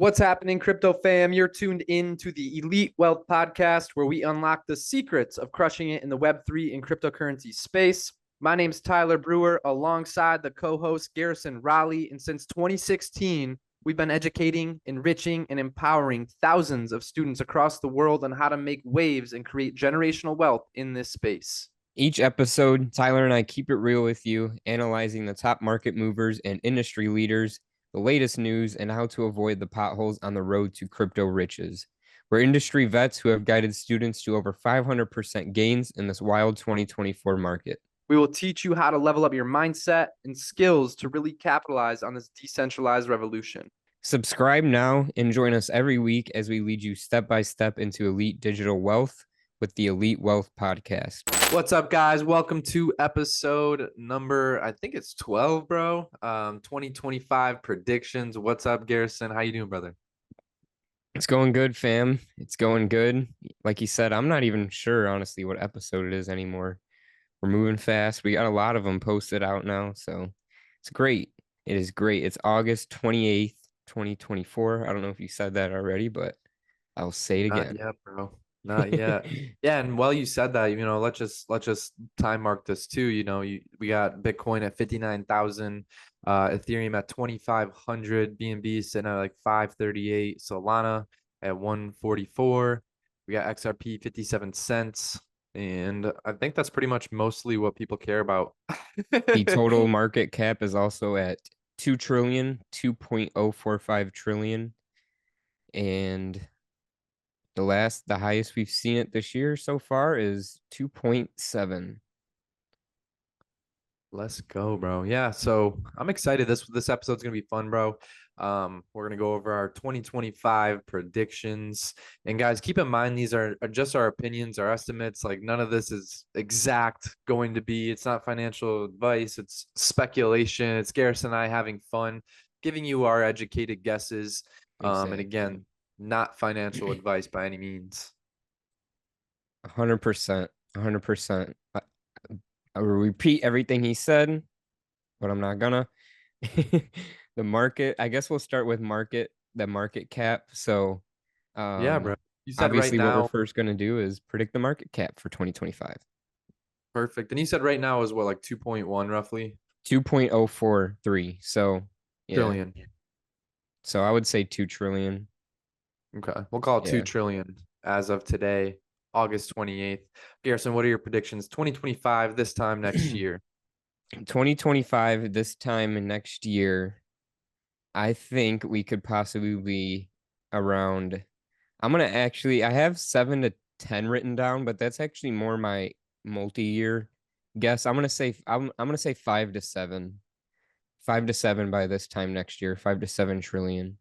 What's happening, crypto fam? You're tuned in to the Elite Wealth Podcast, where we unlock the secrets of crushing it in the Web3 and cryptocurrency space. My name's Tyler Brewer, alongside the co-host Garrison Raleigh, and since 2016, we've been educating, enriching, and empowering thousands of students across the world on how to make waves and create generational wealth in this space. Each episode, Tyler and I keep it real with you, analyzing the top market movers and industry leaders, the latest news, and how to avoid the potholes on the road to crypto riches. We're industry vets who have guided students to over 500% gains in this wild 2024 market. We will teach you how to level up your mindset and skills to really capitalize on this decentralized revolution. Subscribe now and join us every week as we lead you step by step into elite digital wealth with the Elite Wealth Podcast. What's up, guys? Welcome to episode number, I think it's 12, bro. 2025 predictions. What's up, Garrison? How you doing, brother? It's going good, fam. It's going good. Like you said, I'm not even sure, honestly, what episode it is anymore. We're moving fast. We got a lot of them posted out now, so it's great. It is great. It's August 28th, 2024. I don't know if you said that already, but I'll say it again. Not yet, bro. Not yet. Yeah, and while you said that, let's just time mark this too. We got Bitcoin at 59,000, Ethereum at 2,500, BNB sitting at like 538, Solana at 144. We got XRP 57 cents. And I think that's pretty much mostly what people care about. The total market cap is also at 2 trillion, 2.045 trillion. And the highest we've seen it this year so far is 2.7. Let's go, bro. Yeah, so I'm excited. This episode's gonna be fun, bro. We're gonna go over our 2025 predictions. And guys, keep in mind these are just our opinions, our estimates. Like none of this is exact going to be. It's not financial advice, it's speculation. It's Garrison and I having fun, giving you our educated guesses. And again, not financial advice by any means. 100%. 100%. I will repeat everything he said, but I'm not gonna. The market, I guess we'll start with the market cap. So, Yeah, bro. You said right obviously what now. we're first gonna do is predict the market cap for 2025. Perfect. And you said right now is what, like 2.1 roughly? 2.043. So, yeah. Trillion. So I would say 2 trillion. Okay. We'll call it 2 Yeah. trillion as of today, August 28th. Garrison, what are your predictions? 2025 this time next year. 2025 this time next year, I think we could possibly be around. I have 7 to 10 written down, but that's actually more my multi-year guess. I'm gonna say 5 to 7. 5 to 7 by this time next year, 5 to 7 trillion.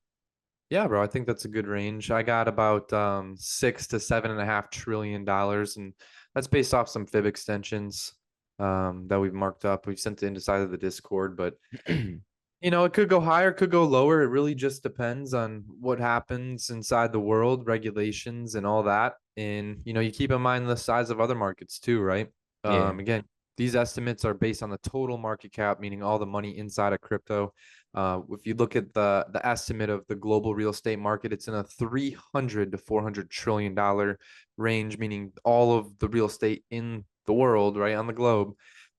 Yeah, bro. I think that's a good range. I got about $6 to $7.5 trillion, and that's based off some fib extensions that we've marked up. We've sent it inside of the Discord, but it could go higher, could go lower. It really just depends on what happens inside the world, regulations and all that. And, you keep in mind the size of other markets too, right? Yeah. Again, these estimates are based on the total market cap, meaning all the money inside of crypto. If you look at the estimate of the global real estate market, it's in a $300 to $400 trillion range, meaning all of the real estate in the world, right, on the globe,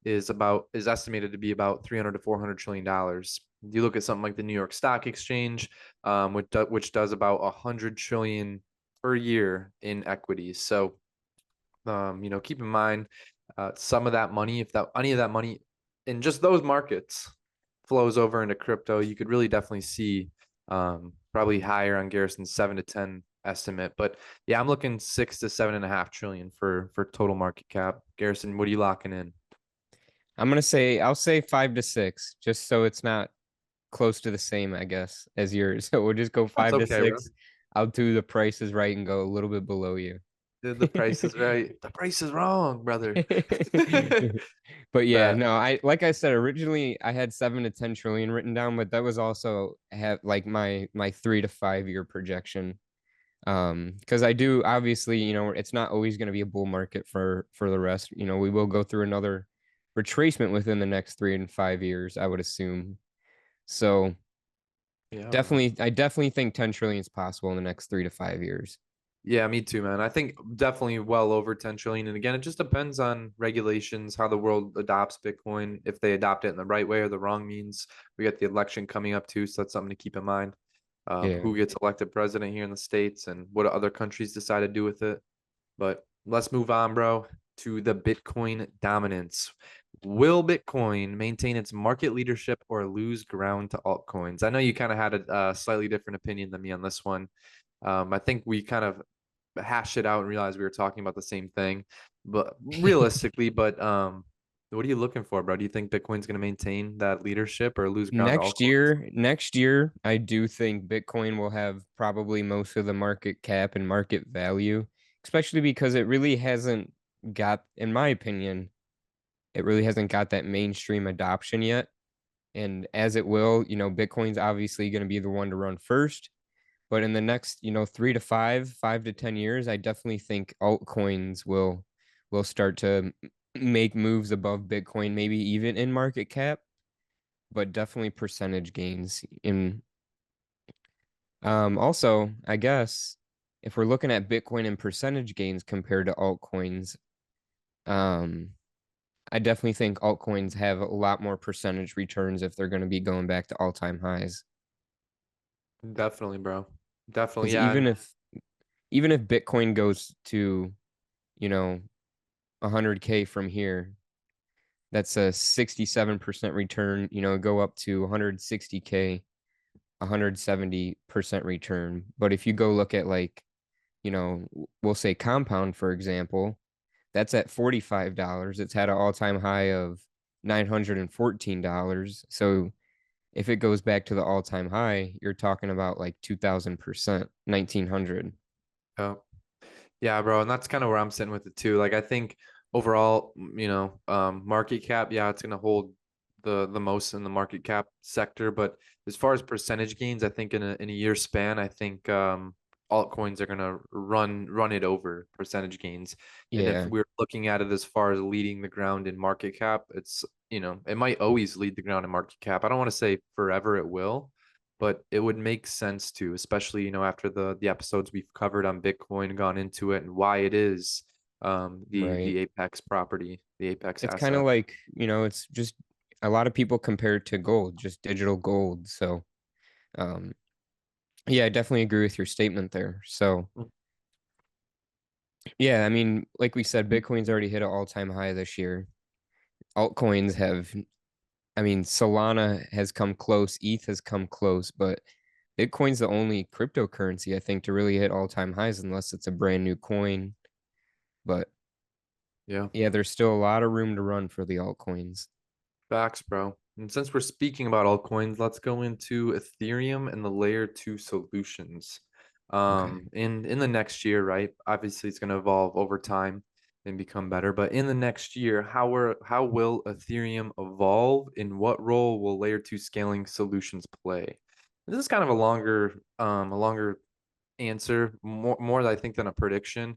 is estimated to be about $300 to $400 trillion. You look at something like the New York Stock Exchange, which does about 100 trillion per year in equities. So, keep in mind some of that money, if any of that money in just those markets flows over into crypto, you could really definitely see probably higher on Garrison's 7 to 10 estimate. But yeah, I'm looking 6 to 7.5 trillion for total market cap. Garrison, what are you locking in? I'll say 5 to 6, just so it's not close to the same, I guess, as yours. So we'll just go 5 to 6. Bro. I'll do the prices right and go a little bit below you. The price is right. The price is wrong, brother. But yeah, no, like I said, originally I had 7 to 10 trillion written down, but that was also have like my 3 to 5 year projection. Because I do obviously, it's not always going to be a bull market for the rest. We will go through another retracement within the next 3 and 5 years, I would assume. So Yeah, bro. Definitely, I definitely think 10 trillion is possible in the next 3 to 5 years. Yeah, me too, man. I think definitely well over 10 trillion. And again, it just depends on regulations, how the world adopts Bitcoin, if they adopt it in the right way or the wrong means. We got the election coming up too, so that's something to keep in mind. Yeah. Who gets elected president here in the States and what other countries decide to do with it. But let's move on, bro, to the Bitcoin dominance. Will Bitcoin maintain its market leadership or lose ground to altcoins? I know you kind of had a slightly different opinion than me on this one. I think we kind of hashed it out and realized we were talking about the same thing. But realistically, what are you looking for, bro? Do you think Bitcoin's going to maintain that leadership or lose ground to altcoins? Next year, I do think Bitcoin will have probably most of the market cap and market value, especially because it really hasn't got, in my opinion, it really hasn't got that mainstream adoption yet. And as it will, Bitcoin's obviously going to be the one to run first. But in the next, 3 to 5 to 10 years, I definitely think altcoins will start to make moves above Bitcoin, maybe even in market cap, but definitely percentage gains. In Also, I guess if we're looking at Bitcoin and percentage gains compared to altcoins, um, I definitely think altcoins have a lot more percentage returns if they're going to be going back to all-time highs. Definitely, bro. Definitely, Because yeah. even if Bitcoin goes to, you know, 100K from here, that's a 67% return, go up to 160K, 170% return. But if you go look at like, we'll say compound, for example, that's at $45. It's had an all-time high of $914. So if it goes back to the all-time high, you're talking about like 2000%, 1900. Yeah. Yeah, bro, and that's kind of where I'm sitting with it too. Like I think overall, market cap, yeah, it's gonna hold the most in the market cap sector. But as far as percentage gains, I think in a year span, I think altcoins are gonna run it over percentage gains. And if Yeah, we're looking at it as far as leading the ground in market cap, it's it might always lead the ground in market cap. I don't want to say forever it will, but it would make sense to, especially after the episodes we've covered on Bitcoin, gone into it and why it is right. the apex property, the apex It's kind of asset. like, it's just a lot of people compare it to gold, just digital gold. So, um, yeah, I definitely agree with your statement there. So, Mm. yeah, I mean, like we said, Bitcoin's already hit an all-time high this year. Altcoins have, I mean, Solana has come close, ETH has come close, but Bitcoin's the only cryptocurrency I think to really hit all-time highs unless it's a brand new coin. But Yeah, yeah, there's still a lot of room to run for the altcoins. facts, bro. And since we're speaking about altcoins, let's go into Ethereum and the layer two solutions. Okay. In the next year, right? Obviously, it's going to evolve over time and become better. But in the next year, how will Ethereum evolve? In what role will layer two scaling solutions play? This is kind of a longer answer, more I think than a prediction,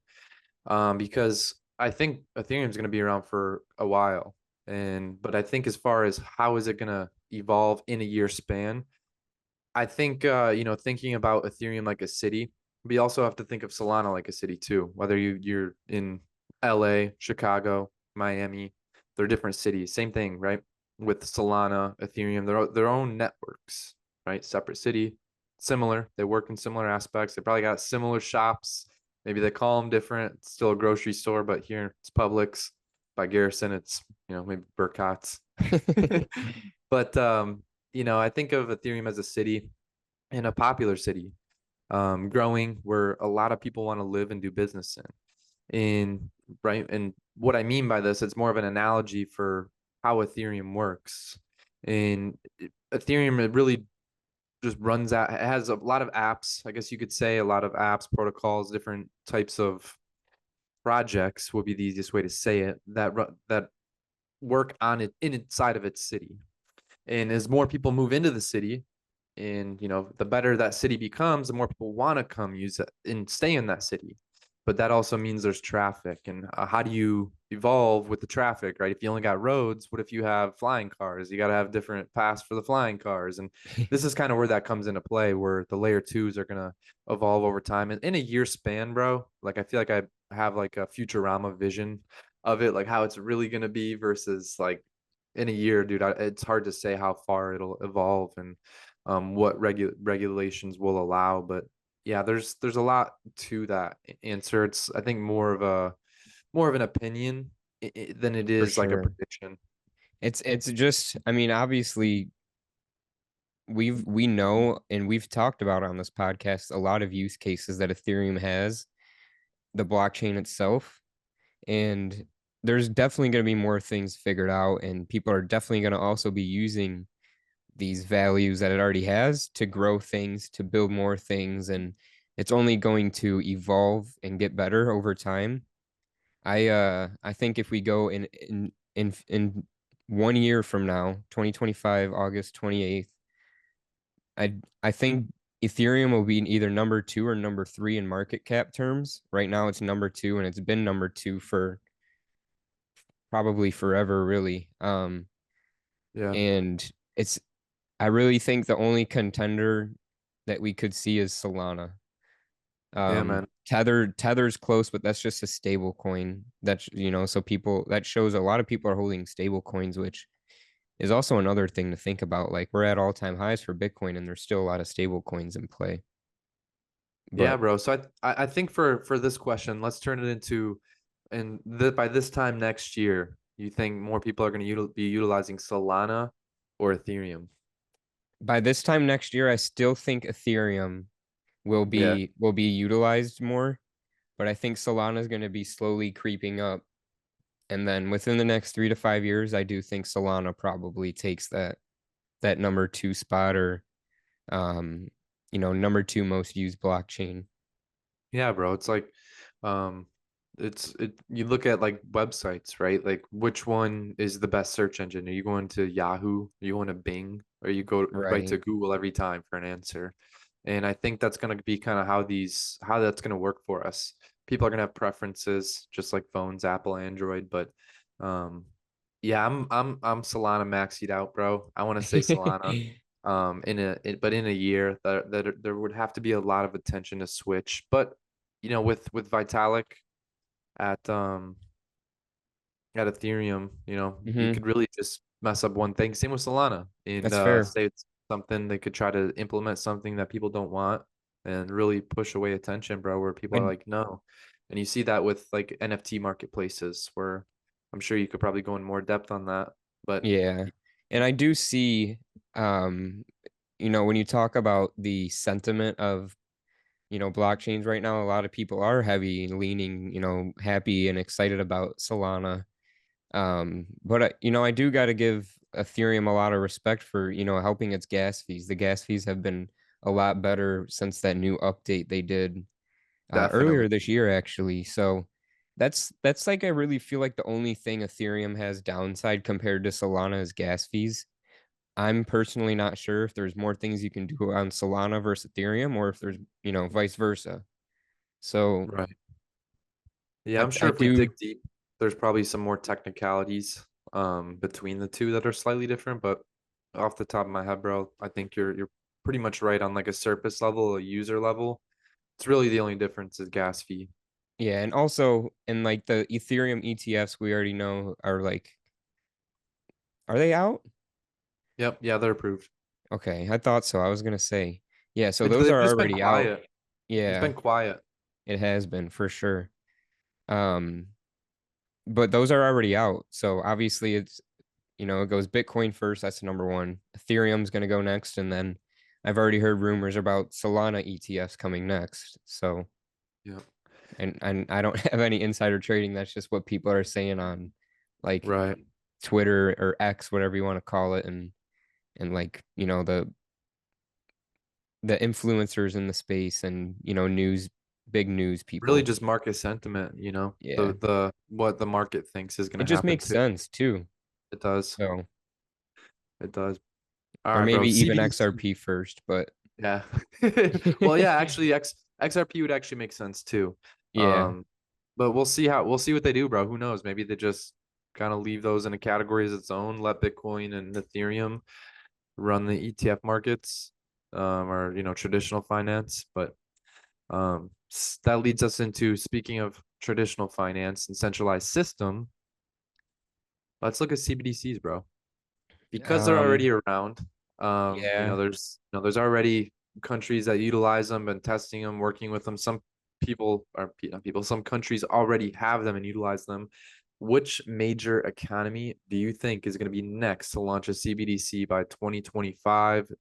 because I think Ethereum is going to be around for a while, but I think as far as how is it going to evolve in a year span, I think thinking about Ethereum like a city, we also have to think of Solana like a city too. Whether you're in LA, Chicago, Miami, they're different cities. Same thing, right? With Solana, Ethereum, they're their own networks, right? Separate city, similar. They work in similar aspects. They probably got similar shops. Maybe they call them different. It's still a grocery store, but here it's Publix. By Garrison, it's maybe Burkott's. But I think of Ethereum as a city and a popular city, growing where a lot of people want to live and do business in. In right, and what I mean by this, it's more of an analogy for how Ethereum works. In Ethereum, it really just runs out. It has a lot of apps. I guess you could say a lot of apps, protocols, different types of projects would be the easiest way to say it. That work on it inside of its city. And as more people move into the city, and the better that city becomes, the more people want to come use it and stay in that city. But that also means there's traffic, and how do you evolve with the traffic, right? If you only got roads, what if you have flying cars? You got to have different paths for the flying cars. And this is kind of where that comes into play, where the layer twos are going to evolve over time. And in a year span, bro, like I feel like I have like a Futurama vision of it, like how it's really going to be versus like in a year, dude. It's hard to say how far it'll evolve and what regulations will allow. But yeah, there's a lot to that answer. It's I think more of an opinion than it For is like a sure. prediction. It's just, I mean, obviously we know and we've talked about on this podcast a lot of use cases that Ethereum has, the blockchain itself, and there's definitely going to be more things figured out, and people are definitely going to also be using these values that it already has to grow things, to build more things, and it's only going to evolve and get better over time. I think if we go in 1 year from now, 2025, August 28th, I think Ethereum will be either number 2 or number 3 in market cap terms. Right now it's number 2, and it's been number 2 for probably forever, really. Yeah. And it's I really think the only contender that we could see is Solana. Yeah, man. Tether's close, but that's just a stable coin. That's, so people, that shows a lot of people are holding stable coins, which is also another thing to think about. Like, we're at all-time highs for Bitcoin, and there's still a lot of stable coins in play. Yeah, But bro. So I think for this question, let's turn it into and by this time next year, you think more people are going to be utilizing Solana or Ethereum? by this time next year, I still think Ethereum will Yeah. be utilized more, but I think Solana is going to be slowly creeping up. And then within the next 3 to 5 years, I do think Solana probably takes that number 2 spot, or um, number 2 most used blockchain. Yeah, bro. It's like um you look at like websites, right? Like which one is the best search engine? Are you going to Yahoo? Are you going to Bing? Or you go right to Right. Google every time for an answer? And I think that's going to be kind of how that's going to work for us. People are going to have preferences just like phones, Apple, Android, but um yeah, I'm Solana maxied out, bro. I want to say Solana but in a year that there would have to be a lot of attention to switch. But with Vitalik at Ethereum, you Hmm. could really just mess up one thing. Same with Solana, and That's fair. say it's something they could try to implement something that people don't want and really push away attention, bro, where people are I like, no. And you see that with like NFT marketplaces where I'm sure you could probably go in more depth on that. But Yeah. And I do see, um, when you talk about the sentiment of, blockchains right now, a lot of people are heavy and leaning, happy and excited about Solana. But I do got to give Ethereum a lot of respect for, helping its gas fees. The gas fees have been a lot better since that new update they did definitely. earlier this year, actually. So that's like, I really feel like the only thing Ethereum has downside compared to Solana is gas fees. I'm personally not sure if there's more things you can do on Solana versus Ethereum, or if there's, vice versa. So Right. Yeah, I I'm sure I if we do, dig deep, there's probably some more technicalities between the two that are slightly different, but off the top of my head, bro, I think you're pretty much right on like a surface level, a user level. It's really the only difference is gas fee. yeah, and also in like the Ethereum ETFs, we already know are like, are they out? Yep, yeah, they're approved. Okay, I thought so. I was gonna say, yeah, so It's those they've are just been already out. quiet. It's Yeah, been quiet. it has been for sure. Um, but those are already out. So obviously it goes Bitcoin first, that's number one. Ethereum's gonna go next, and then I've already heard rumors about Solana ETFs coming next. So, Yeah, and I don't have any insider trading. That's just what people are saying on like right. Twitter or X, whatever you want to call it, and like, the influencers in the space, and big news Really people. just market sentiment, Yeah. the what the market thinks is It gonna just happen makes too. sense too. It does. So, It does. All or right, bro. maybe even CBDC. XRP first, but Yeah. Well, yeah, actually XRP would actually make sense too. yeah, Um, But we'll see what they do, bro. Who knows? Maybe they just kind of leave those in a category as its own, let Bitcoin and Ethereum run the ETF markets, or traditional finance. But that leads us into, speaking of traditional finance and centralized system, let's look at CBDCs, bro. Because they're Um, already around. yeah. There's already countries that utilize them and testing them, working with them. Some some countries already have them and utilize them. Which major economy do you think is going to be next to launch a CBDC by 2025?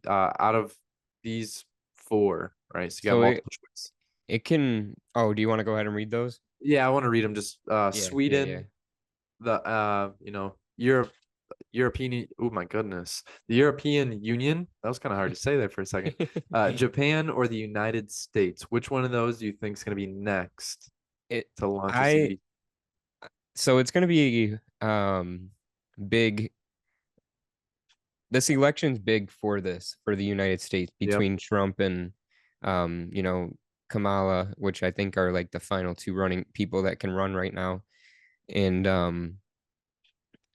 Out of these four, right? So you got So multiple choice. it can. Oh, do you want to go ahead and read those? Yeah, I want to read them. Just Yeah. Sweden, the European, oh my goodness, the European Union. That was kind of hard to say there for a second. Japan or the United States? Which one of those do you think is going to be next It. to launch a I. CBD? So it's gonna be big. This election's big for the United States Yep. between Trump and Kamala, which I think are like the final two running people that can run right now. And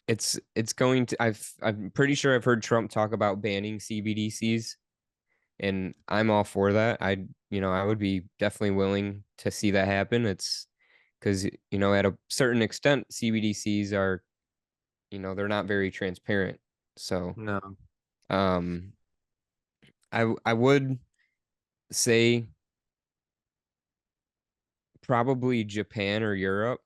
it's going to I'm pretty sure I've heard Trump talk about banning CBDCs, and I'm all for that. I would be definitely willing to see that happen. It's because at a certain extent CBDCs are, they're not very transparent. So No. um I would say probably Japan or Europe.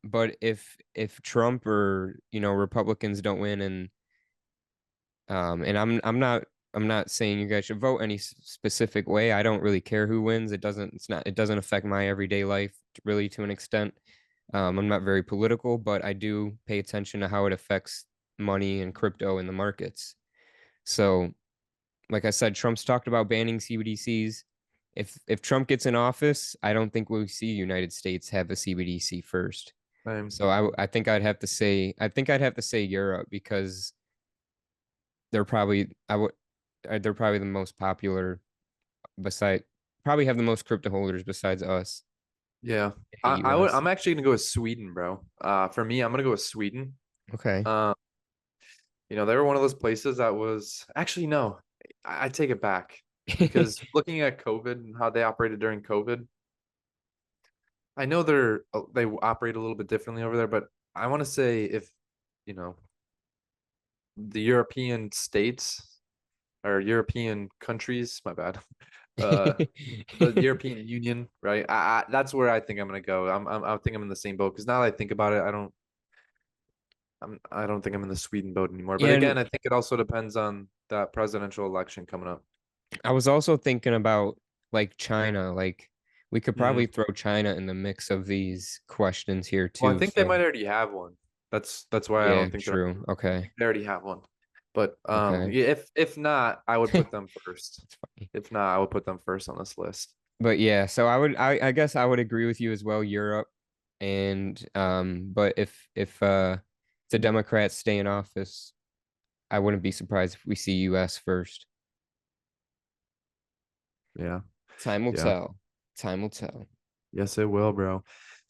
But if Trump or Republicans don't win, and I'm not saying you guys should vote any specific way. I don't really care who wins. It doesn't affect my everyday life really to an extent. I'm not very political, but I do pay attention to how it affects money and crypto in the markets. So, like I said, Trump's talked about banning CBDCs. If Trump gets in office, I don't think we'll see United States have a CBDC first. Same. So I think I'd have to say Europe because they're probably I would they're probably the most popular beside probably have the most crypto holders besides us Yeah. in the US. I'm actually gonna go with Sweden, bro. For me, I'm gonna go with Sweden. Okay. Um, they were one of those places that was actually no, I take it back because looking at COVID and how they operated during COVID, I know they operate a little bit differently over there, but I want to say if you know the European states or European countries, my bad, uh, the European Union, right? That's where I think I'm gonna go. I think I'm in the same boat because now that I think about it, I don't think I'm in the Sweden boat anymore. But Yeah, and again, I think it also depends on that presidential election coming up. I was also thinking about like China, like we could Hmm. probably throw China in the mix of these questions here Well, I too. think they So might already have one. That's why I yeah, don't think they're. true. I Okay. think they already have one. But Okay. yeah, if not, I would put them first. That's funny. If not, I would put them first on this list. But yeah, so I guess I would agree with you as well, Europe. And but if the Democrats stay in office, I wouldn't be surprised if we see US first. Yeah, Time will yeah. tell. Time will tell. Yes, it will, bro.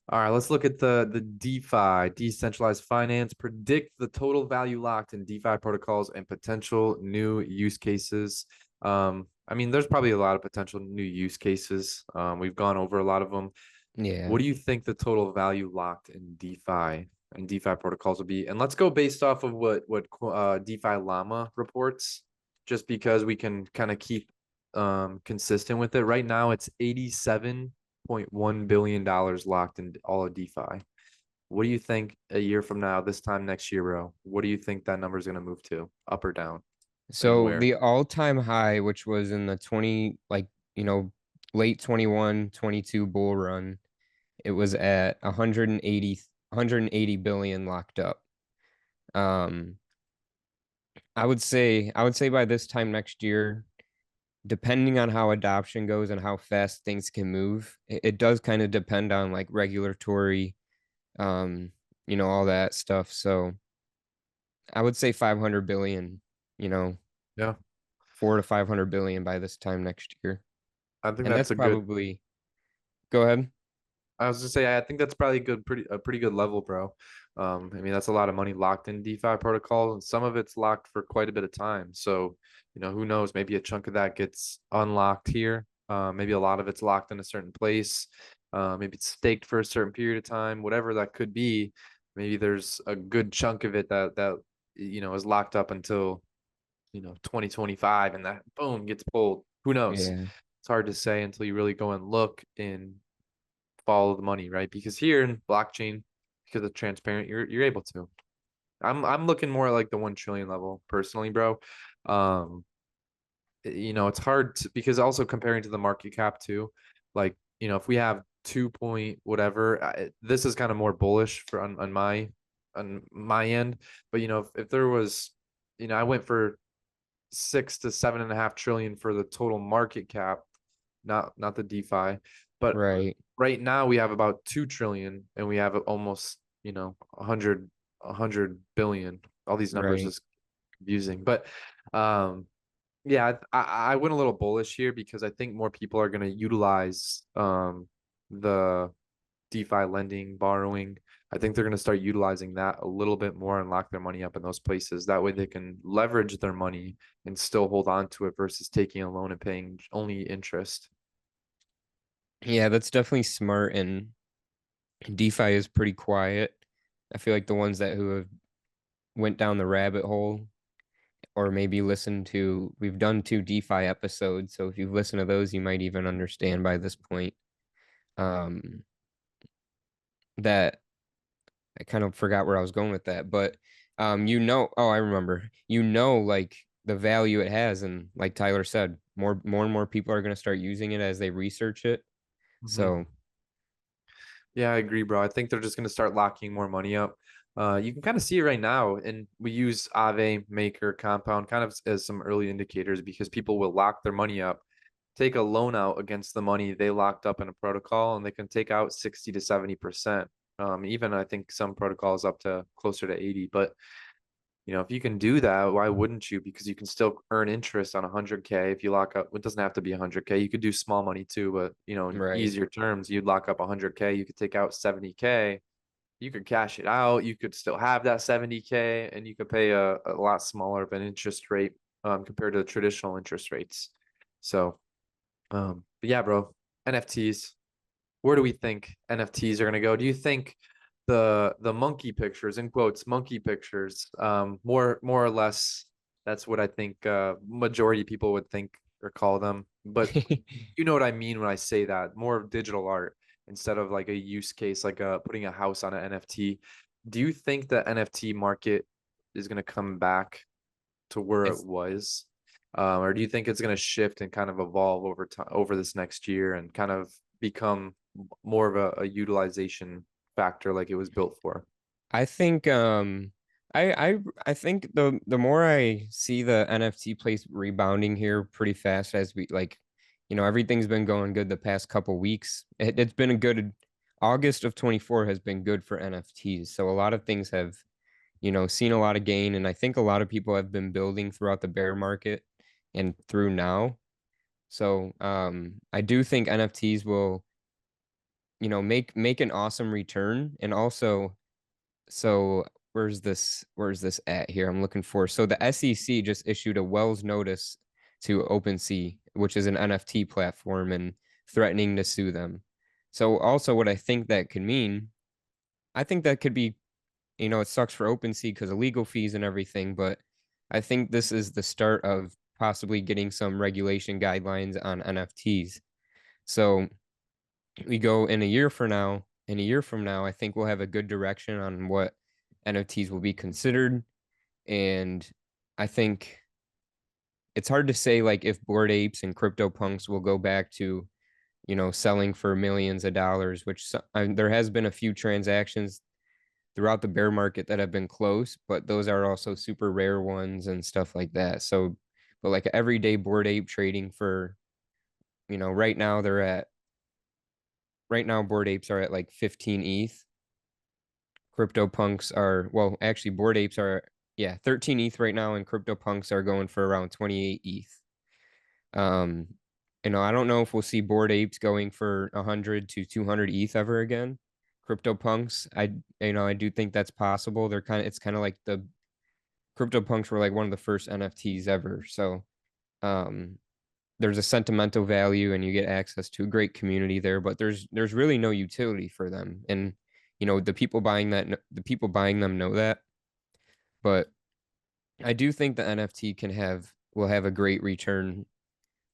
All right, let's look at the DeFi, decentralized finance. Predict the total value locked in DeFi protocols and potential new use cases. I mean, there's probably a lot of potential new use cases. We've gone over a lot of them. Yeah. What do you think the total value locked in DeFi and DeFi protocols will be? And let's go based off of what DeFi Llama reports, just because we can kind of keep consistent with it. Right now, it's $87.1 billion locked in all of DeFi. What do you think a year from now, this time next year, bro? What do you think that number is going to move to, up or down, and So where? the all-time high, which was in the 20, like, late 21, 22 bull run, it was at 180 billion locked up. Um, I would say by this time next year, depending on how adoption goes and how fast things can move, it does kind of depend on like regulatory, um, all that stuff. So I would say 500 billion, you know, Yeah, 4 to 500 billion by this time next year. I think And that's that's a good. probably, go ahead. I was just say I think that's probably good, a pretty good level, bro. I mean that's a lot of money locked in DeFi protocols, and some of it's locked for quite a bit of time. So, who knows? Maybe a chunk of that gets unlocked here. Maybe a lot of it's locked in a certain place. Maybe it's staked for a certain period of time. Whatever that could be, maybe there's a good chunk of it that is locked up until 2025, and that boom gets pulled. Who knows? Yeah. It's hard to say until you really go and look and follow the money, right? Because here in blockchain, because it's transparent, you're able to. I'm looking more like the 1 trillion level personally, bro. Um, it's hard to, because also comparing to the market cap too, like, if we have 2 point whatever, this is kind of more bullish for on my end. But if there was, I went for 6 to 7.5 trillion for the total market cap, not the DeFi. But Right. right now we have about 2 trillion, and we have almost 100 billion. All these numbers Right. is confusing, but yeah, I went a little bullish here because I think more people are going to utilize the DeFi lending, borrowing. I think they're going to start utilizing that a little bit more and lock their money up in those places. That way they can leverage their money and still hold on to it versus taking a loan and paying only interest. Yeah, that's definitely smart. And DeFi is pretty quiet. I feel like the ones that who have went down the rabbit hole or maybe listened to, we've done 2 DeFi episodes. So if you've listened to those, you might even understand by this point. Um, that I kind of forgot where I was going with that, but oh, I remember. Like the value it has, and like Tyler said, more and more people are going to start using it as they research it. Mhm. So Yeah, I agree, bro. I think they're just going to start locking more money up. You can kind of see it right now, and we use Aave, Maker, Compound kind of as some early indicators because people will lock their money up, take a loan out against the money they locked up in a protocol, and they can take out 60 to 70%. Even I think some protocols up to closer to 80. But if you can do that, why wouldn't you? Because you can still earn interest on 100K if you lock up. It doesn't have to be 100K. You could do small money too, but in right. easier terms, you'd lock up 100K. You could take out 70K. You could cash it out. You could still have that 70K, and you could pay a lot smaller of an interest rate compared to the traditional interest rates. So, but yeah, bro, NFTs. Where do we think NFTs are going to go? Do you think the monkey pictures, in quotes, monkey pictures, more or less, that's what I think majority of people would think or call them. But you know what I mean when I say that, more of digital art instead of like a use case, like putting a house on an NFT. Do you think the NFT market is going to come back to where it It's was? Or do you think it's going to shift and kind of evolve over time, over this next year, and kind of become more of a utilization factor like it was built for? I think I think the more I see the NFT place rebounding here pretty fast as we like, everything's been going good the past couple weeks. It's been a good August of 24 has been good for NFTs. So a lot of things have, seen a lot of gain, and I think a lot of people have been building throughout the bear market and through now. So I do think NFTs will, make an awesome return. And also, so where's this at here? I'm looking for. So the SEC just issued a Wells notice to OpenSea, which is an NFT platform, and threatening to sue them. So also what I think that could mean, I think that could be, it sucks for OpenSea because of legal fees and everything, but I think this is the start of possibly getting some regulation guidelines on NFTs. So we go in a year from now, I think we'll have a good direction on what NFTs will be considered. And I think it's hard to say like if Bored Apes and CryptoPunks will go back to, selling for millions of dollars, which there has been a few transactions throughout the bear market that have been close, but those are also super rare ones and stuff like that. So, but like everyday Bored Ape trading for, right now Bored Apes are at like 15 ETH. CryptoPunks are, well, actually Bored Apes are, yeah, 13 ETH right now, and CryptoPunks are going for around 28 ETH. Um, I don't know if we'll see Bored Apes going for 100 to 200 ETH ever again. CryptoPunks, I do think that's possible. It's kind of like the CryptoPunks were like one of the first NFTs ever. So, um, there's a sentimental value and you get access to a great community there, but there's really no utility for them. And the people buying them know that. But I do think the NFT will have a great return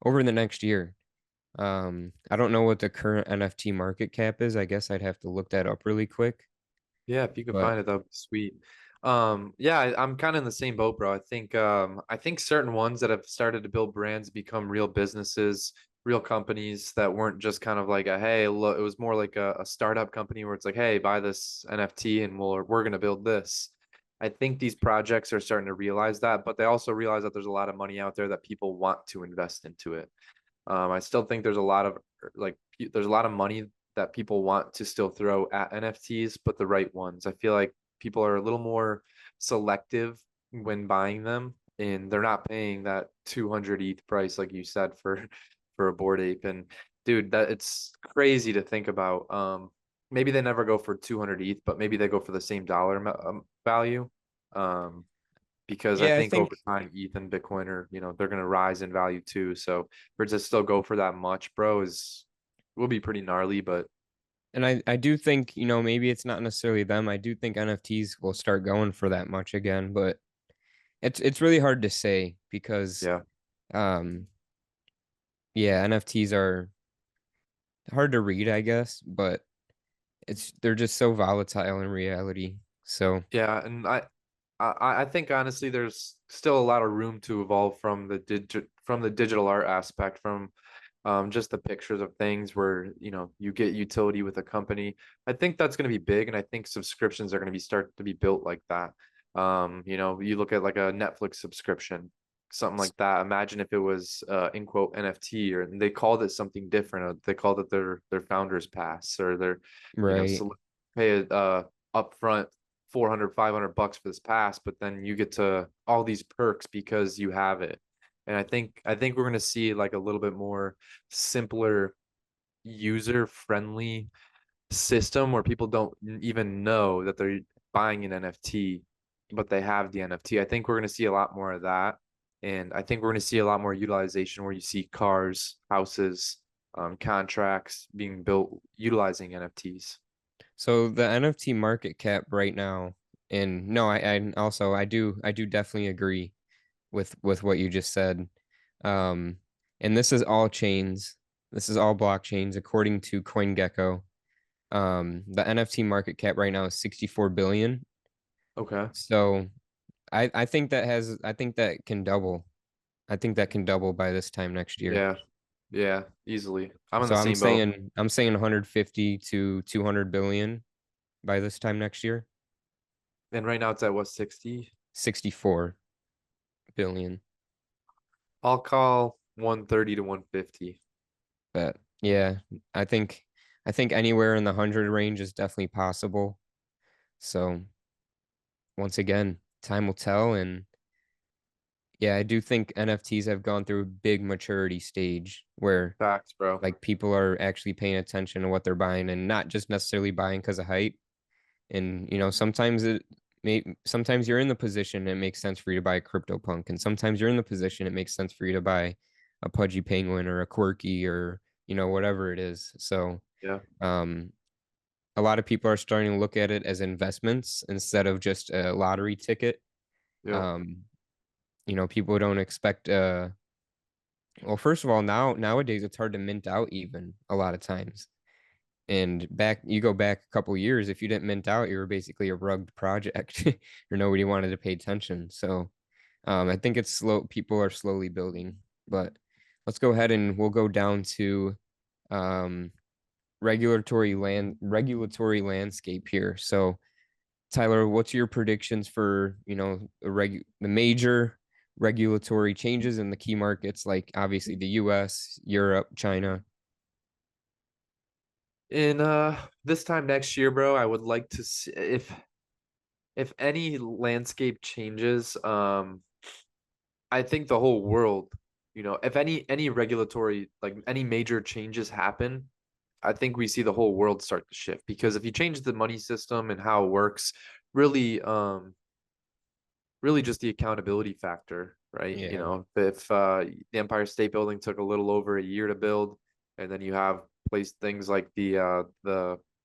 over the next year. I don't know what the current NFT market cap is. I guess I'd have to look that up really quick. Yeah, if you could But find it, that'd be sweet. Yeah, I'm kind of in the same boat, bro. I think certain ones that have started to build brands become real businesses, real companies that weren't just kind of like a hey, look, it was more like a startup company where it's like, hey, buy this NFT and we're gonna build this. I think these projects are starting to realize that, but they also realize that there's a lot of money out there that people want to invest into it. I still think there's a lot of there's a lot of money that people want to still throw at NFTs, but the right ones. I feel like people are a little more selective when buying them, and they're not paying that 200 ETH price like you said for for a Bored Ape. And dude, that it's crazy to think about. Maybe they never go for 200 ETH, but maybe they go for the same dollar value. Um, because I yeah, I think over think time ETH and Bitcoin are, they're gonna rise in value too. So for it to still go for that much, bro, is will be pretty gnarly, but and I do think, maybe it's not necessarily them. I do think NFTs will start going for that much again, but it's really hard to say because yeah. um yeah, NFTs are hard to read, I guess, but they're just so volatile in reality. So, Yeah, and I think honestly there's still a lot of room to evolve from the digital art aspect, from just the pictures of things where you get utility with a company. I think that's going to be big, and I think subscriptions are going to be start to be built like that. You look at like a Netflix subscription, something like that. Imagine if it was in quote NFT, or they called it something different. Or they called it their founders pass, or their right. so pay a upfront 400 $500 for this pass, but then you get to all these perks because you have it. And I think we're going to see like a little bit more simpler, user friendly system where people don't even know that they're buying an NFT, but they have the NFT. I think we're going to see a lot more of that. And I think we're going to see a lot more utilization where you see cars, houses, contracts being built utilizing NFTs. So the NFT market cap right now, and no, I also I do definitely agree with what you just said. Um, and this is all chains. This is all blockchains according to CoinGecko. The NFT market cap right now is 64 billion. Okay. So I think that can double. I think that can double by this time next year. Yeah. Yeah. Easily. I'm in So the same boat. I'm saying 150 to 200 billion by this time next year. And right now it's at what, 60? 64 billion. I'll call 130 to 150. But yeah, I think I think anywhere in the 100 range is definitely possible. So once again, time will tell. And yeah, I do think NFTs have gone through a big maturity stage where Facts, bro. like people are actually paying attention to what they're buying and not just necessarily buying because of hype. And sometimes you're in the position it makes sense for you to buy a CryptoPunk, and sometimes you're in the position it makes sense for you to buy a Pudgy Penguin or a Quirky or whatever it is. So Yeah. um a lot of people are starting to look at it as investments instead of just a lottery ticket. Yeah. Um, people don't expect well, first of all, nowadays it's hard to mint out even a lot of times. And you go back a couple years, if you didn't mint out, you were basically a rugged project or nobody wanted to pay attention. So I think it's slow. People are slowly building, but let's go ahead and we'll go down to um, regulatory landscape here. So Tyler, what's your predictions for, the major regulatory changes in the key markets, like obviously the US, Europe, China? In this time next year, bro, I would like to see if any landscape changes, I think the whole world if any regulatory, like any major changes happen, I think we see the whole world start to shift, because if you change the money system and how it works, really, really just the accountability factor, right? Yeah. If the Empire State Building took a little over a year to build, and then you have placed things like the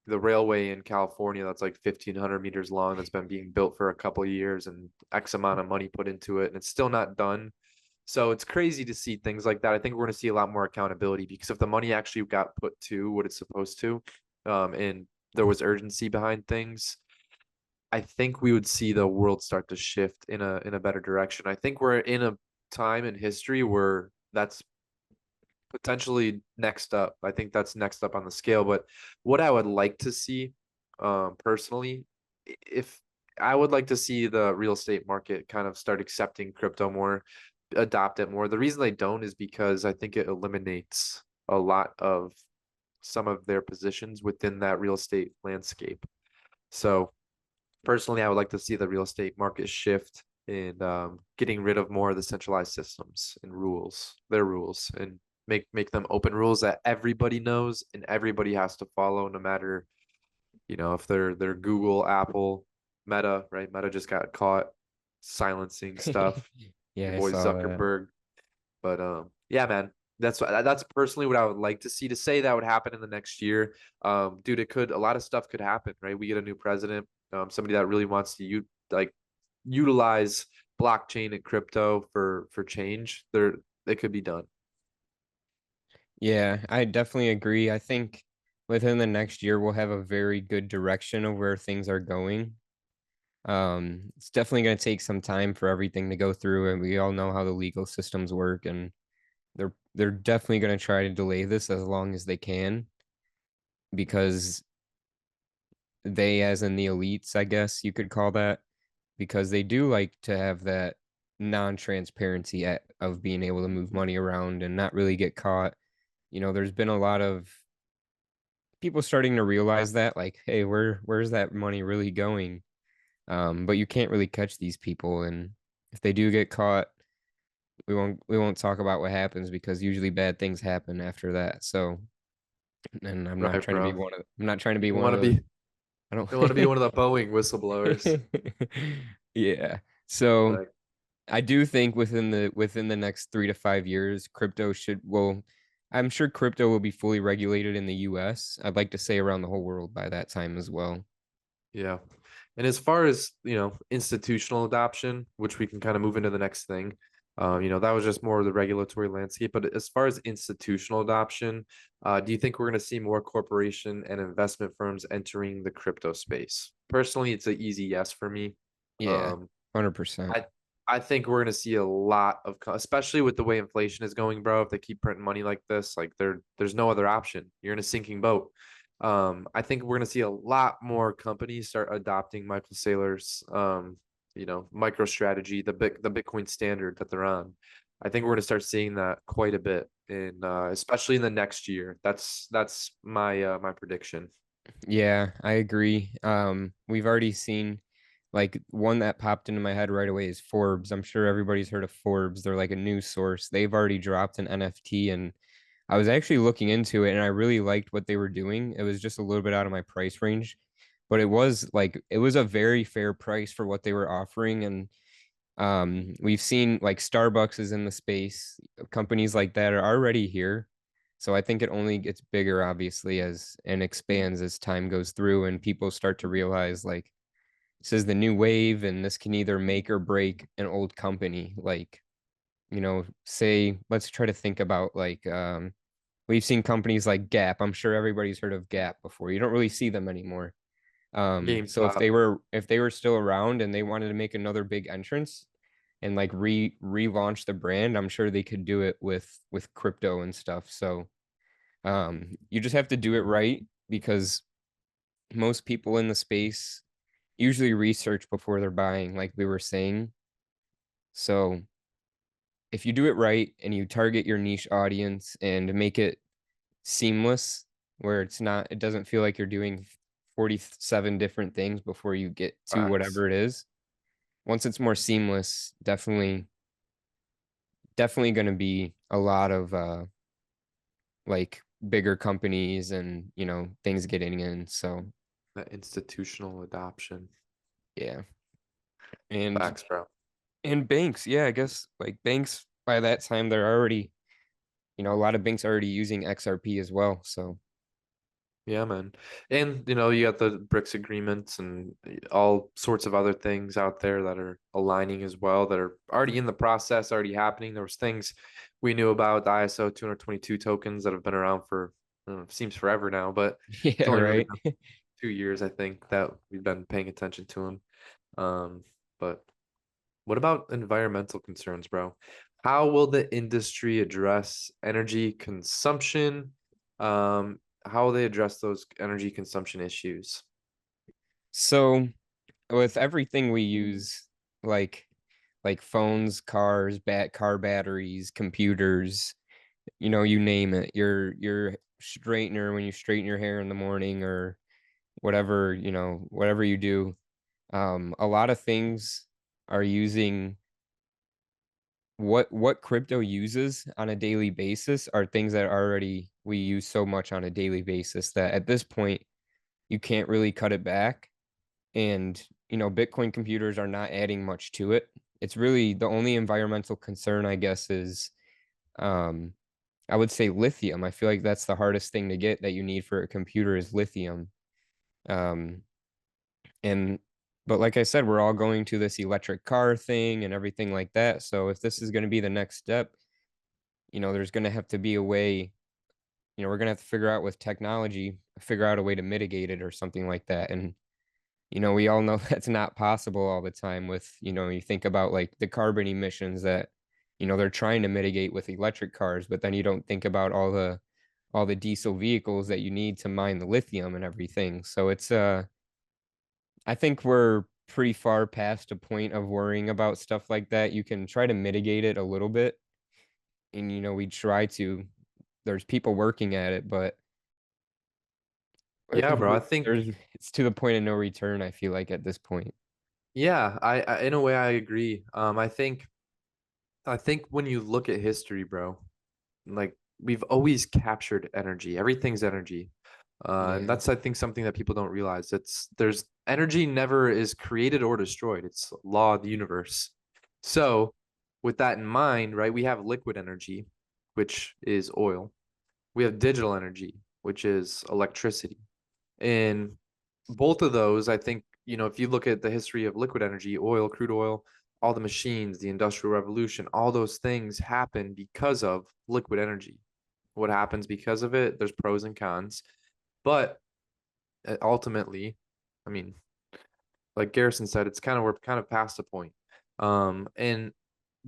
railway in California that's like 1,500 meters long, that's been being built for a couple of years and X amount of money put into it, and it's still not done. So it's crazy to see things like that. I think we're going to see a lot more accountability, because if the money actually got put to what it's supposed to, and there was urgency behind things, I think we would see the world start to shift in a better direction. I think we're in a time in history where that's potentially next up. I think that's next up on the scale. But what I would like to see, personally, if I would like to see the real estate market kind of start accepting crypto more, adopt it more. The reason they don't is because I think it eliminates a lot of some of their positions within that real estate landscape. So personally, I would like to see the real estate market shift and getting rid of more of the centralized systems and rules, their rules, and make them open rules that everybody knows and everybody has to follow, no matter, if they're Google, Apple, Meta, right? Meta just got caught silencing stuff. Yeah, Your I boy saw that. Zuckerberg. But yeah, man, that's personally what I would like to see. To say that would happen in the next year, dude, a lot of stuff could happen, right? We get a new president, somebody that really wants to utilize blockchain and crypto for change. It could be done. Yeah, I definitely agree. I think within the next year we'll have a very good direction of where things are going. It's definitely going to take some time for everything to go through, and we all know how the legal systems work, and they're definitely going to try to delay this as long as they can, because they, as in the elites, I guess you could call that, because they do like to have that non-transparency of being able to move money around and not really get caught. There's been a lot of people starting to realize that, like, hey, where's that money really going? But you can't really catch these people, and if they do get caught, we won't talk about what happens, because usually bad things happen after that. So, and Right, bro. I'm not trying to be Don't one of want to those. be I don't want to be don't. one of the Boeing whistleblowers. Yeah. So Like, I do think within the next 3 to 5 years, I'm sure crypto will be fully regulated in the US. I'd like to say around the whole world by that time as well. yeah. And as far as, institutional adoption, which we can kind of move into the next thing, that was just more of the regulatory landscape. But as far as institutional adoption, do you think we're going to see more corporation and investment firms entering the crypto space? Personally, it's an easy yes for me. Yeah, Um, 100%. I I think we're going to see a lot of, especially with the way inflation is going, bro. If they keep printing money like this, like there's no other option. You're in a sinking boat. I think we're gonna see a lot more companies start adopting Michael Saylor's MicroStrategy, the Bitcoin standard that they're on. I think we're gonna start seeing that quite a bit, in especially in the next year. That's my prediction. Yeah, I agree. We've already seen, like, one that popped into my head right away is Forbes. I'm sure everybody's heard of Forbes. They're like a news source. They've already dropped an NFT, and I was actually looking into it, and I really liked what they were doing. It was just a little bit out of my price range, but it was a very fair price for what they were offering. And we've seen, like, Starbucks is in the space. Companies like that are already here. So I think it only gets bigger, obviously, as and expands as time goes through, and people start to realize, like, this is the new wave, and this can either make or break an old company. Like, say, let's try to think about, like, we've seen companies like Gap. I'm sure everybody's heard of Gap before. You don't really see them anymore. So if GameStop. they were still around and they wanted to make another big entrance and, like, relaunch the brand, I'm sure they could do it with crypto and stuff. So you just have to do it right, because most people in the space usually research before they're buying, like we were saying. So if you do it right and you target your niche audience and make it seamless, where it doesn't feel like you're doing 47 different things before you get to Facts. whatever it is. Once it's more seamless, definitely definitely going to be a lot of like bigger companies and, you know, things getting in. So, That institutional adoption. yeah. And Facts, bro. banks, yeah, I guess like banks by that time they're already, you know, a lot of banks are already using XRP as well. So, Yeah, man. And you got the BRICS agreements and all sorts of other things out there that are aligning as well that are already in the process, already happening. There was things we knew about the ISO 222 tokens that have been around for, I don't know, seems forever now, but it's yeah, only really right. been 2 years, I think, that we've been paying attention to them. But what about environmental concerns, bro? How will the industry address energy consumption? How will they address those energy consumption issues? So, with everything we use, like phones, cars, car batteries, computers, you know, you name it. Your straightener when you straighten your hair in the morning or whatever, you know, whatever you do. A lot of things are using what crypto uses on a daily basis are things that already we use so much on a daily basis that at this point you can't really cut it back. And, you know, Bitcoin computers are not adding much to it. It's really the only environmental concern, I guess, is um I would say lithium. I feel like that's the hardest thing to get that you need for a computer is lithium. Um, and but like I said, we're all going to this electric car thing and everything like that. So if this is going to be the next step, you know, there's going to have to be a way, you know, we're going to have to figure out with technology, figure out a way to mitigate it or something like that. And, you know, we all know that's not possible all the time with, you know, you think about like the carbon emissions that, you know, they're trying to mitigate with electric cars, but then you don't think about all the diesel vehicles that you need to mine the lithium and everything. So it's I think we're pretty far past a point of worrying about stuff like that. You can try to mitigate it a little bit and you know, we try to. There's people working at it, but Yeah, bro. I think, there's it's to the point of no return, I feel like at this point. yeah, I in a way I agree. I think when you look at history, bro, like we've always captured energy. Everything's energy. And Yeah. that's, I think, something that people don't realize. There's energy never is created or destroyed. It's law of the universe. So, with that in mind, right, we have liquid energy, which is oil. We have digital energy, which is electricity. And both of those, I think, if you look at the history of liquid energy, oil, crude oil, all the machines, the Industrial Revolution, all those things happen because of liquid energy. What happens because of it? There's pros and cons. But ultimately, I mean, like Garrison said, we're kind of past the point. And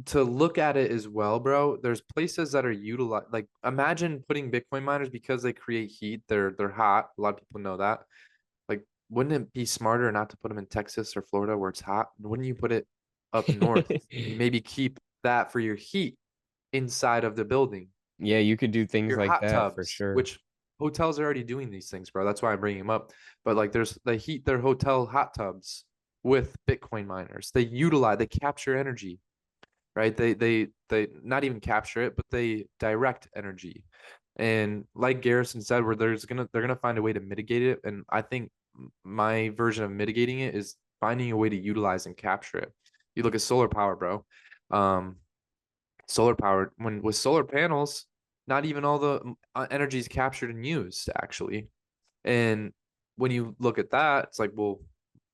to look at it as well, bro, there's places that are utilized. Like imagine putting Bitcoin miners because they create heat. They're hot. A lot of people know that. Like, wouldn't it be smarter not to put them in Texas or Florida where it's hot? Wouldn't you put it up north and maybe keep that for your heat inside of the building? Yeah, you could do things Your like hot that for tubs, sure. which hotels are already doing these things, bro. That's why I'm bringing them up. But like, they heat their hotel hot tubs with Bitcoin miners. They capture energy, right? They not even capture it, but they direct energy. And like Garrison said, where they're gonna find a way to mitigate it. And I think my version of mitigating it is finding a way to utilize and capture it. You look at solar power, bro. Um, Solar power, when with solar panels, not even all the energy is captured and used actually. And when you look at that, it's like, well,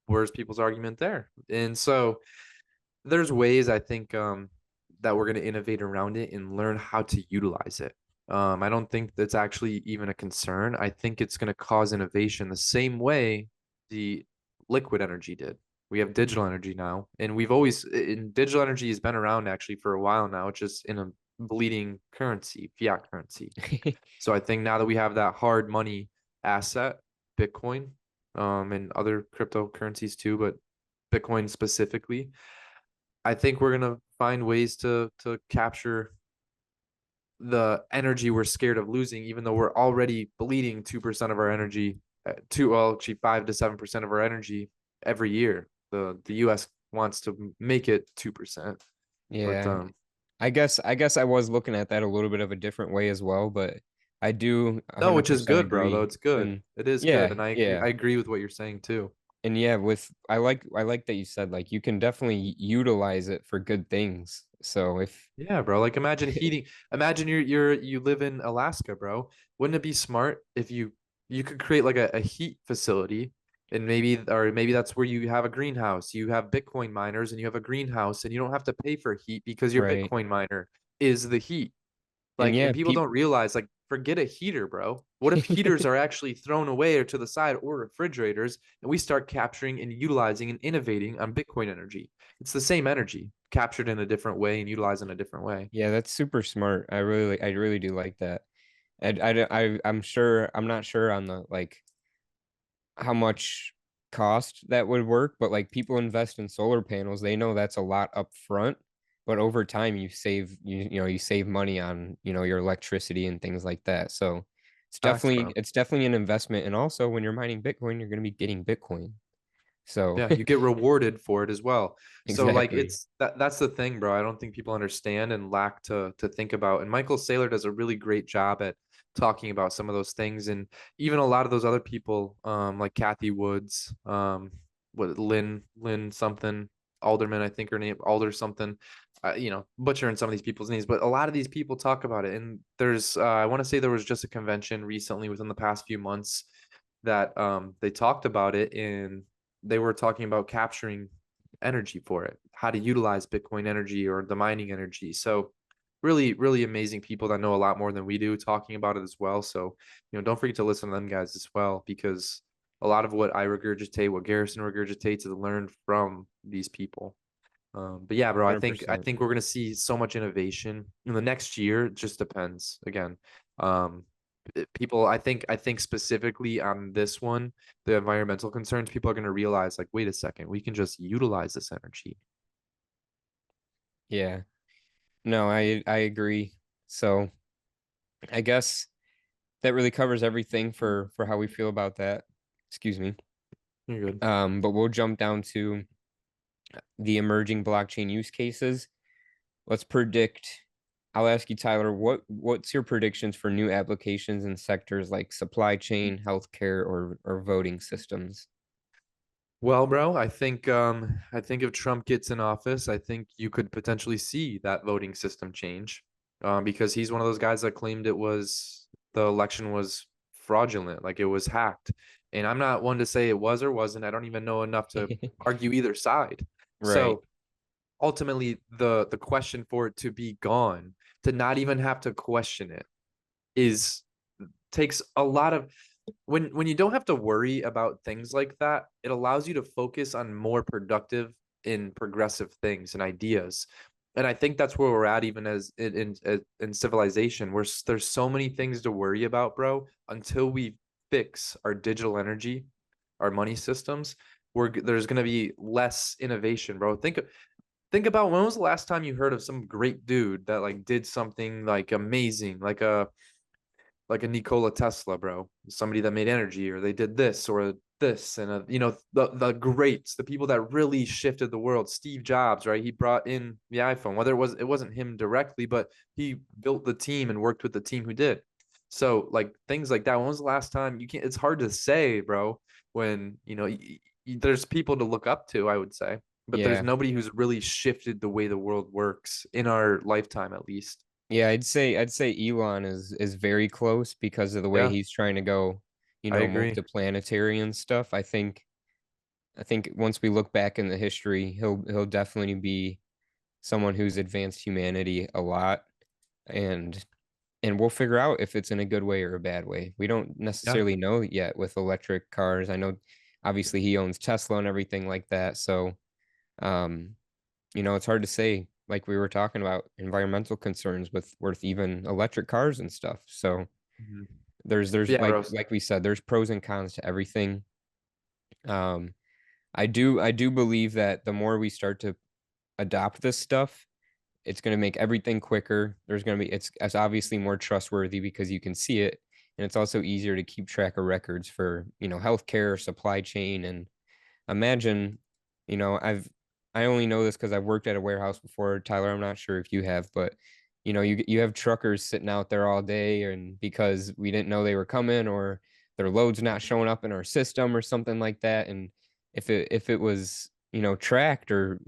where's people's argument there? And so there's ways I think that we're going to innovate around it and learn how to utilize it. I don't think that's actually even a concern. I think it's going to cause innovation the same way the liquid energy did. We have digital energy now, and digital energy has been around actually for a while now. It's just in a bleeding currency, fiat currency. So I think now that we have that hard money asset, Bitcoin, and other cryptocurrencies too, but Bitcoin specifically, I think we're gonna find ways to capture the energy we're scared of losing, even though we're already bleeding 2% of our energy, actually 5 to 7% of our energy every year. The U.S. wants to make it 2%, but Yeah. I guess I was looking at that a little bit of a different way as well, but I do No, which is 100% good, bro, though. agree. It's good. And It is good. yeah, And I yeah. agree with what you're saying too. And yeah, with I like that you said like you can definitely utilize it for good things. So if Yeah, bro. Like imagine heating. Imagine you live in Alaska, bro. Wouldn't it be smart if you could create like a heat facility and maybe that's where you have a greenhouse. You have Bitcoin miners and you have a greenhouse and you don't have to pay for heat because your right. Bitcoin miner is the heat. And Like, yeah, and people people don't realize, like, forget a heater, bro. What if heaters are actually thrown away or to the side or refrigerators and we start capturing and utilizing and innovating on Bitcoin energy? It's the same energy captured in a different way and utilized in a different way. Yeah, that's super smart. I really do like that. I'm sure I'm not sure on the like how much cost that would work, but like people invest in solar panels, they know that's a lot up front, but over time you know you save money on, you know, your electricity and things like that. So Facts, bro. it's definitely an investment. And also when you're mining Bitcoin, you're going to be getting Bitcoin. So Yeah, you get rewarded for it as well. So like exactly. it's that's the thing, bro. I don't think people understand and lack to think about. And Michael Saylor does a really great job at talking about some of those things. And even a lot of those other people, like Kathy Woods, what Lynn something, Alderman, I think her name, Alder something, butchering some of these people's names, but a lot of these people talk about it. And there's I want to say there was just a convention recently within the past few months that they talked about it in they were talking about capturing energy for it, how to utilize Bitcoin energy or the mining energy. So really, really amazing people that know a lot more than we do talking about it as well. So, don't forget to listen to them guys as well, because a lot of what I regurgitate, what Garrison regurgitates is learned from these people. But yeah, bro, I 100%. think we're gonna see so much innovation in the next year. It just depends again. Um, People, I think specifically on this one, the environmental concerns, people are gonna realize like, wait a second, we can just utilize this energy. Yeah. No, I agree. So I guess that really covers everything for how we feel about that. Excuse me. You're good. But we'll jump down to the emerging blockchain use cases. Let's predict. I'll ask you, Tyler, what's your predictions for new applications in sectors like supply chain, healthcare, or voting systems? Well, bro, I think if Trump gets in office, I think you could potentially see that voting system change, because he's one of those guys that claimed the election was fraudulent, like it was hacked. And I'm not one to say it was or wasn't. I don't even know enough to argue either side. Right. So ultimately, the question for it to be gone, to not even have to question it, is takes a lot of when you don't have to worry about things like that, it allows you to focus on more productive and progressive things and ideas. And I think that's where we're at, even as in civilization, where there's so many things to worry about, bro. Until we fix our digital energy, our money systems, there's gonna be less innovation, bro. Think about when was the last time you heard of some great dude that like did something like amazing, like a Nikola Tesla, bro, somebody that made energy, or they did this or this, and the greats, the people that really shifted the world. Steve Jobs, right? He brought in the iPhone. Whether it wasn't him directly, but he built the team and worked with the team who did. So like things like that. When was the last time you can't? It's hard to say, bro. When there's people to look up to, I would say, but there's Yeah. nobody who's really shifted the way the world works in our lifetime, at least. Yeah, I'd say Elon is very close because of the way Yeah, he's trying to go, you I know, agree. multiplanetary and stuff. I think once we look back in the history, he'll definitely be someone who's advanced humanity a lot, and we'll figure out if it's in a good way or a bad way. We don't Yeah. necessarily know yet with electric cars. I know obviously he owns Tesla and everything like that. So um, you know, it's hard to say, like we were talking about environmental concerns with even electric cars and stuff. So Mhm. there's Yeah, bro. like we said, there's pros and cons to everything. Um, I do believe that the more we start to adopt this stuff, it's going to make everything quicker. There's going to be it's obviously more trustworthy because you can see it, and it's also easier to keep track of records for, you know, healthcare, supply chain, and imagine, you know, I only know this because I've worked at a warehouse before, Tyler. I'm not sure if you have, but you have truckers sitting out there all day, and because we didn't know they were coming, or their load's not showing up in our system or something like that. And if it was, tracked or,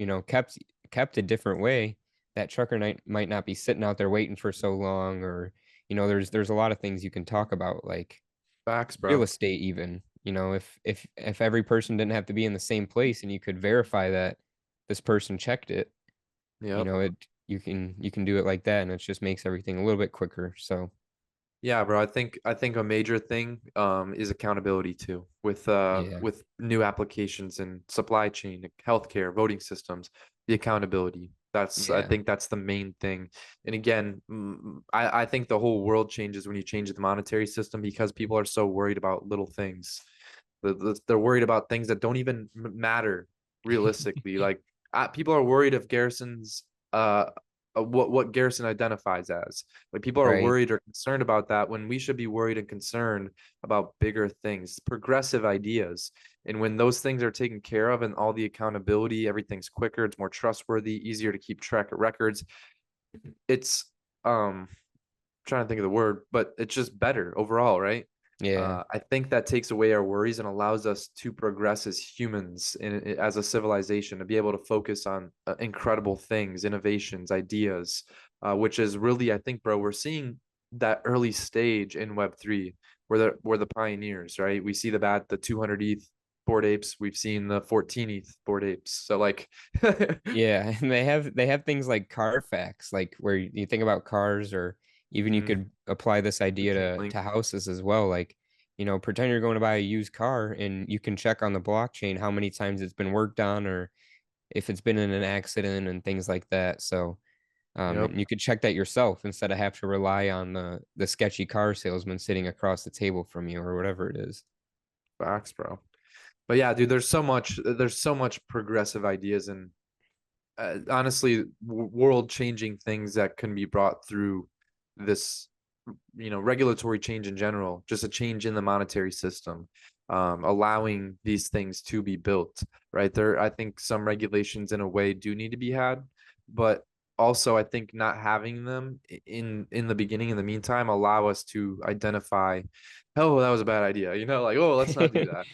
kept a different way, that trucker might not be sitting out there waiting for so long, or, there's a lot of things you can talk about, like Facts, real bro. estate even. If every person didn't have to be in the same place and you could verify that this person checked it, Yep. it you can do it like that, and it just makes everything a little bit quicker. So Yeah, bro. I think a major thing is accountability too yeah, with new applications and supply chain, healthcare, voting systems, the accountability. I yeah, think that's the main thing. And again, I think the whole world changes when you change the monetary system because people are so worried about little things. They're worried about things that don't even matter realistically. Like people are worried if Garrison's uh what Garrison identifies as. Like people are right, worried or concerned about that when we should be worried and concerned about bigger things, progressive ideas. And when those things are taken care of and all the accountability, everything's quicker, it's more trustworthy, easier to keep track of records. It's trying to think of the word, but it's just better overall, right? yeah, I think that takes away our worries and allows us to progress as humans and as a civilization to be able to focus on incredible things, innovations, ideas, which is really, I think, bro, we're seeing that early stage in Web3 where the pioneers, right? We see the 200 ETH board apes. We've seen the 14 ETH board apes. So like, yeah. And they have things like Carfax, like where you think about cars, or even you mm, could apply this the idea chain to link. houses as well. Like, pretend you're going to buy a used car, and you can check on the blockchain how many times it's been worked on, or if it's been in an accident and things like that. So Yep. and you could check that yourself instead of have to rely on the sketchy car salesman sitting across the table from you or whatever it is. Facts, bro. But yeah, dude, there's so much progressive ideas and honestly world changing things that can be brought through this regulatory change in general, just a change in the monetary system, allowing these things to be built, right? There, I think some regulations in a way do need to be had, but also I think not having them in the beginning, in the meantime, allow us to identify, oh, that was a bad idea, like, oh, let's not do that.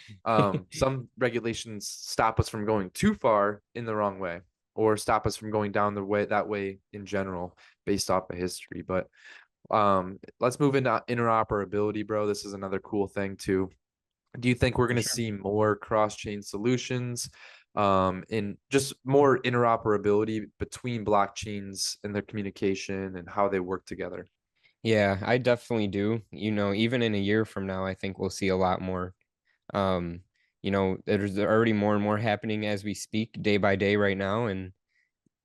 Some regulations stop us from going too far in the wrong way or stop us from going down the way that way in general based off of history. But let's move into interoperability, bro. This is another cool thing too. Do you think we're going For to sure. see more cross-chain solutions and just more interoperability between blockchains and their communication and how they work together? Yeah, I definitely do. Even in a year from now, I think we'll see a lot more. Um, there's already more and more happening as we speak day by day right now. And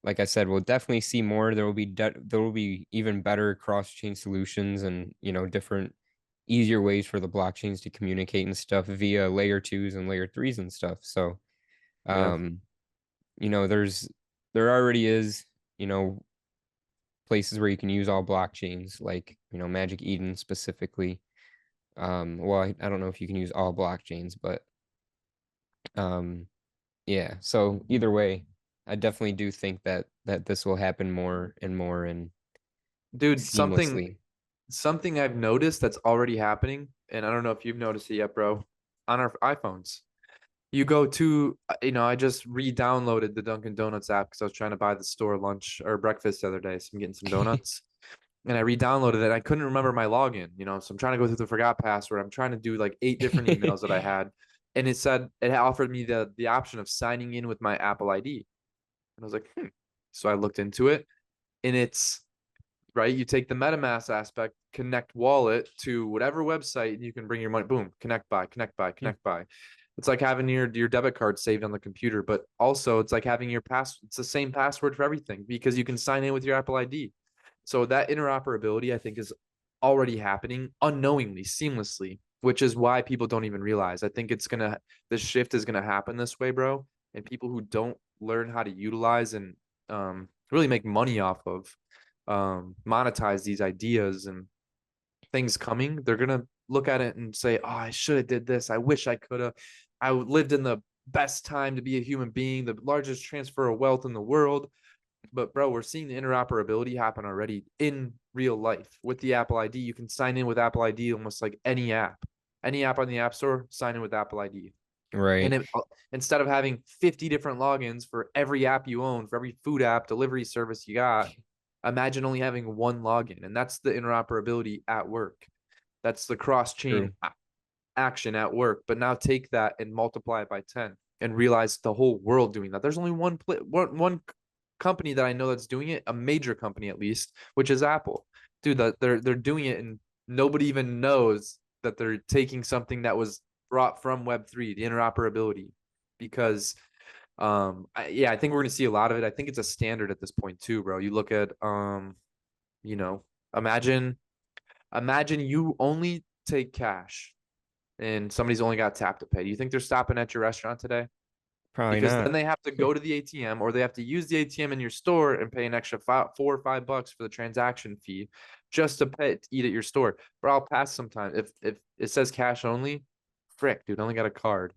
like I said, we'll definitely see more. There will be even better cross-chain solutions, and different easier ways for the blockchains to communicate and stuff via layer twos and layer threes and stuff. So Yeah. um, there already is, you know, places where you can use all blockchains, like, Magic Eden specifically. Well, I don't know if you can use all blockchains, but um, yeah. So either way, I definitely do think that this will happen more and more and Dude, something seamlessly. something I've noticed that's already happening, and I don't know if you've noticed it yet, bro, on our iPhones. You go to, I just re-downloaded the Dunkin' Donuts app because I was trying to buy the store lunch or breakfast the other day. So I'm getting some donuts. And I re-downloaded it. I couldn't remember my login, so I'm trying to go through the forgot password. I'm trying to do like 8 different emails that I had. And it offered me the option of signing in with my Apple ID. And I was like, hmm. So I looked into it and it's right. You take the MetaMask aspect, connect wallet to whatever website, and you can bring your money. Boom, connect by, connect by, Hmm. connect by. It's like having your debit card saved on the computer, but also it's like having your pass. It's the same password for everything because you can sign in with your Apple ID. So that interoperability, I think, is already happening unknowingly, seamlessly, which is why people don't even realize. I think the shift is gonna happen this way, bro. And people who don't learn how to utilize and really make money off of monetize these ideas and things coming, they're gonna look at it and say, "Oh, I should have did this. I wish I could have. Lived in the best time to be a human being, the largest transfer of wealth in the world. But bro, we're seeing the interoperability happen already in real life with the Apple ID. You can sign in with Apple ID almost like any app. Any app on the App Store, sign in with Apple ID. And Right. instead of having 50 different logins for every app you own, for every food app, delivery service you got, imagine only having one login. And that's the interoperability at work. That's the cross-chain True. action at work. But now take that and multiply it by 10 and realize the whole world doing that. There's only one company that I know that's doing it, a major company at least, which is Apple. Dude, that they're doing it and nobody even knows that they're taking something that was brought from Web3, the interoperability, because I think we're gonna see a lot of it. I think it's a standard at this point too, bro. You look at you know, imagine you only take cash and somebody's only got tap to pay. Do you think they're stopping at your restaurant today? Probably Because not. then they have to go to the ATM or they have to use the ATM in your store and pay an extra $4 or $5 for the transaction fee just to pay to eat at your store. Bro, I'll pass sometime. If it says cash only, frick, dude, I only got a card.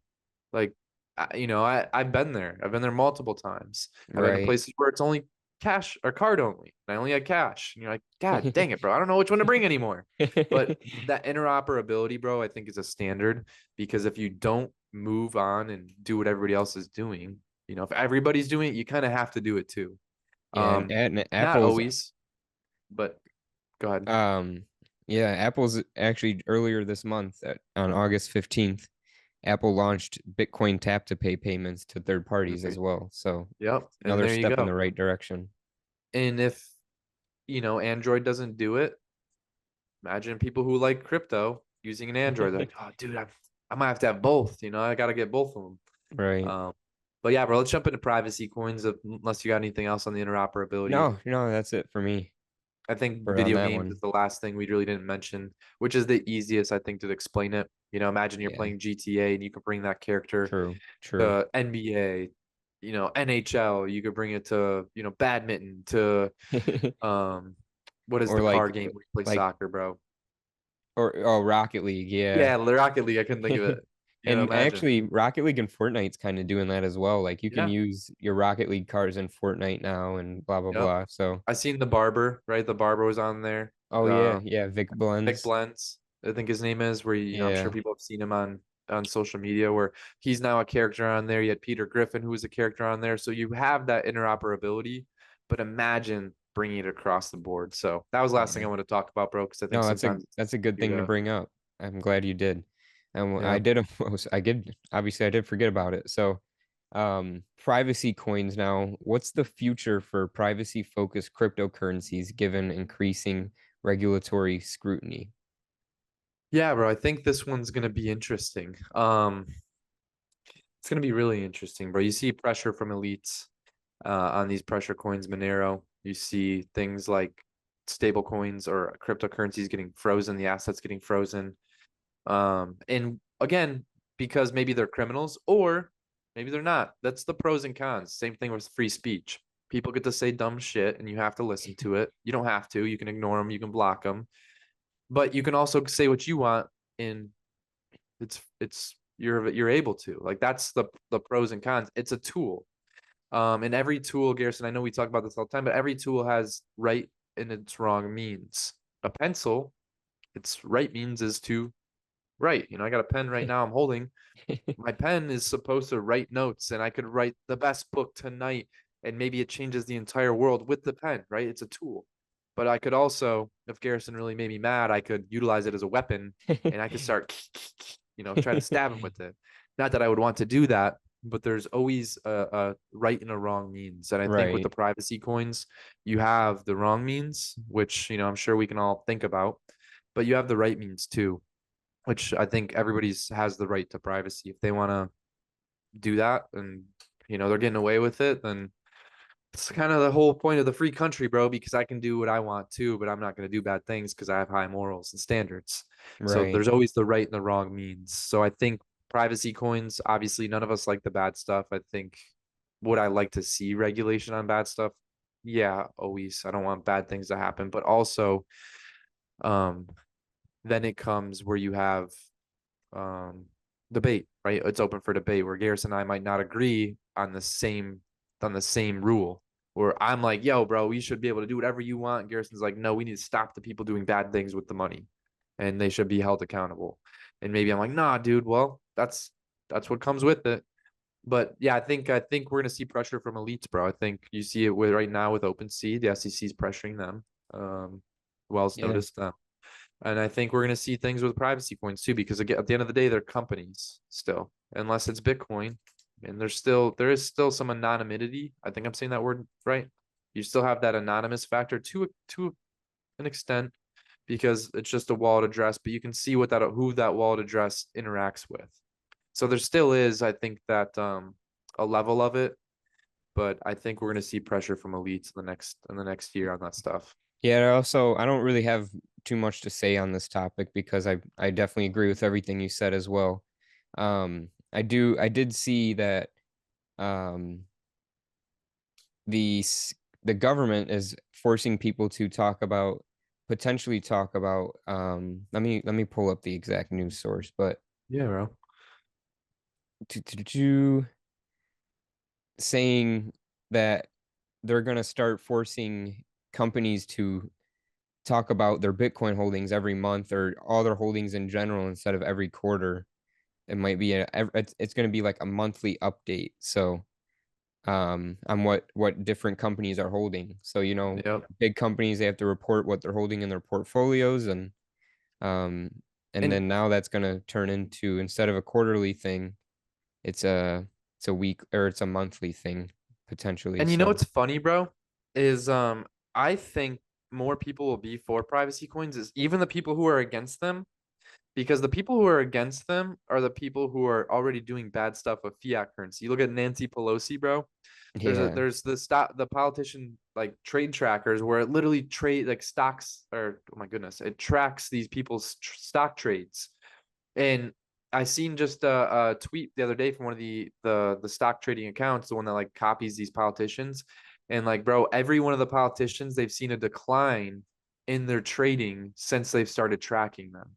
Like, I've been there. I've been there multiple times. I've been to Right. places where it's only cash or card only. And I only had cash. And you're like, God dang it, bro. I don't know which one to bring anymore. But that interoperability, bro, I think is a standard because if you don't move on and do what everybody else is doing, if everybody's doing it, you kind of have to do it too. Yeah, and Not Apple's always, but go ahead. um yeah, Apple's actually earlier this month on August 15th, Apple launched Bitcoin tap to pay payments to third parties as Right. well. So Yep. And another there you step in go. the right direction. And if, Android doesn't do it, imagine people who like crypto using an Android. They're like, oh, dude, I might have to have both. I got to get both of them. Right. But yeah, bro, let's jump into privacy coins unless you got anything else on the interoperability. No, no, that's it for me I think for on video that games is one. the last thing we really didn't mention, which is the easiest, I think, to explain it. Imagine you're Yeah, playing GTA and you could bring that character true, true. to NBA, NHL. You could bring it to, badminton, to what is Or the car game where you play like soccer, bro? or oh, Rocket League, yeah. Yeah, the Rocket League. I couldn't think of it. And Imagine. actually, Rocket League and Fortnite's kind of doing that as well. Like you can Yeah. use your Rocket League cars in Fortnite now and blah blah Yep. blah. So, I seen the barber, right? The barber was on there. oh yeah, yeah, Vic Vic Blends. Blends, I think his name is, where I'm sure Yeah, people have seen him on social media, where he's now a character on there. You had Peter Griffin, who was a character on there, so you have that interoperability. But imagine bringing it across the board. So that was the last thing yeah. I want to talk about, bro, because I think No, sometimes it's that's a good easy thing to to, bring up. I'm glad you did. And I yeah. did almost, I did, obviously I did forget about it. So, privacy coins now, what's the future for privacy focused cryptocurrencies given increasing regulatory scrutiny? Yeah, bro. I think this one's gonna be interesting. It's gonna be really interesting, bro. You see pressure from elites on these pressure coins, Monero. You see things like stable coins or cryptocurrencies getting frozen, the assets getting frozen. And again, because maybe they're criminals or maybe they're not. That's the pros and cons. Same thing with free speech. People get to say dumb shit and you have to listen to it. You don't have to. You can ignore them, you can block them, but you can also say what you want and you're able to. Like that's the pros and cons. It's a tool. And every tool, Garrison, I know we talk about this all the time, but every tool has right and its wrong means. A pencil, its right means is to write. I got a pen right now I'm holding. My pen is supposed to write notes, and I could write the best book tonight, and maybe it changes the entire world with the pen, right? It's a tool. But I could also, if Garrison really made me mad, I could utilize it as a weapon and I could start, try to stab him with it. Not that I would want to do that, but there's always a right and a wrong means. And I think with the Right. privacy coins, you have the wrong means, which, I'm sure we can all think about, but you have the right means too, which I think everybody's has the right to privacy. If they want to do that and, they're getting away with it, then it's kind of the whole point of the free country, bro, because I can do what I want to, but I'm not going to do bad things because I have high morals and standards. So Right. there's always the right and the wrong means. So I think privacy coins, obviously, none of us like the bad stuff. I think would I like to see regulation on bad stuff? Yeah, always. I don't want bad things to happen, but also, um, then it comes where you have, um, debate, right? It's open for debate where Garrison and I might not agree on the same rule. Where I'm like, yo, bro, we should be able to do whatever you want. Garrison's like, no, we need to stop the people doing bad things with the money and they should be held accountable. And maybe I'm like, nah, dude, well, that's what comes with it. But yeah, I think we're gonna see pressure from elites, bro. I think you see it with right now with OpenSea, the SEC is pressuring them. Wells Yeah. noticed them. And I think we're going to see things with privacy coins too, because again, at the end of the day, they're companies still, unless it's Bitcoin. And there is still some anonymity. I think I'm saying that word right. You still have that anonymous factor to an extent because it's just a wallet address, but you can see what that who that wallet address interacts with. So there still is, I think, that a level of it, but I think we're going to see pressure from elites in the next year on that stuff. Yeah, also I don't really have too much to say on this topic because I definitely agree with everything you said as well. I did see that um the the government is forcing people to potentially talk about let me pull up the exact news source, but Yeah, bro. to saying that they're going to start forcing companies to talk about their Bitcoin holdings every month or all their holdings in general instead of every quarter. It might be it's going to be like a monthly update. So on what different companies are holding. So, you know, Yep. big companies, they have to report what they're holding in their portfolios um and And then now that's going to turn into, instead of a quarterly thing, it's a week or it's a monthly thing potentially. And you know So what's funny, bro? Is I think more people will be for privacy coins is even the people who are against them, because the people who are against them are the people who are already doing bad stuff with fiat currency. You look at Nancy Pelosi, bro. yeah. There's the politician like trade trackers where it literally trade like stocks or oh my goodness, it tracks these people's stock trades. And I seen just a tweet the other day from one of the stock trading accounts, the one that like copies these politicians. And like, bro, every one of the politicians, they've seen a decline in their trading since they've started tracking them.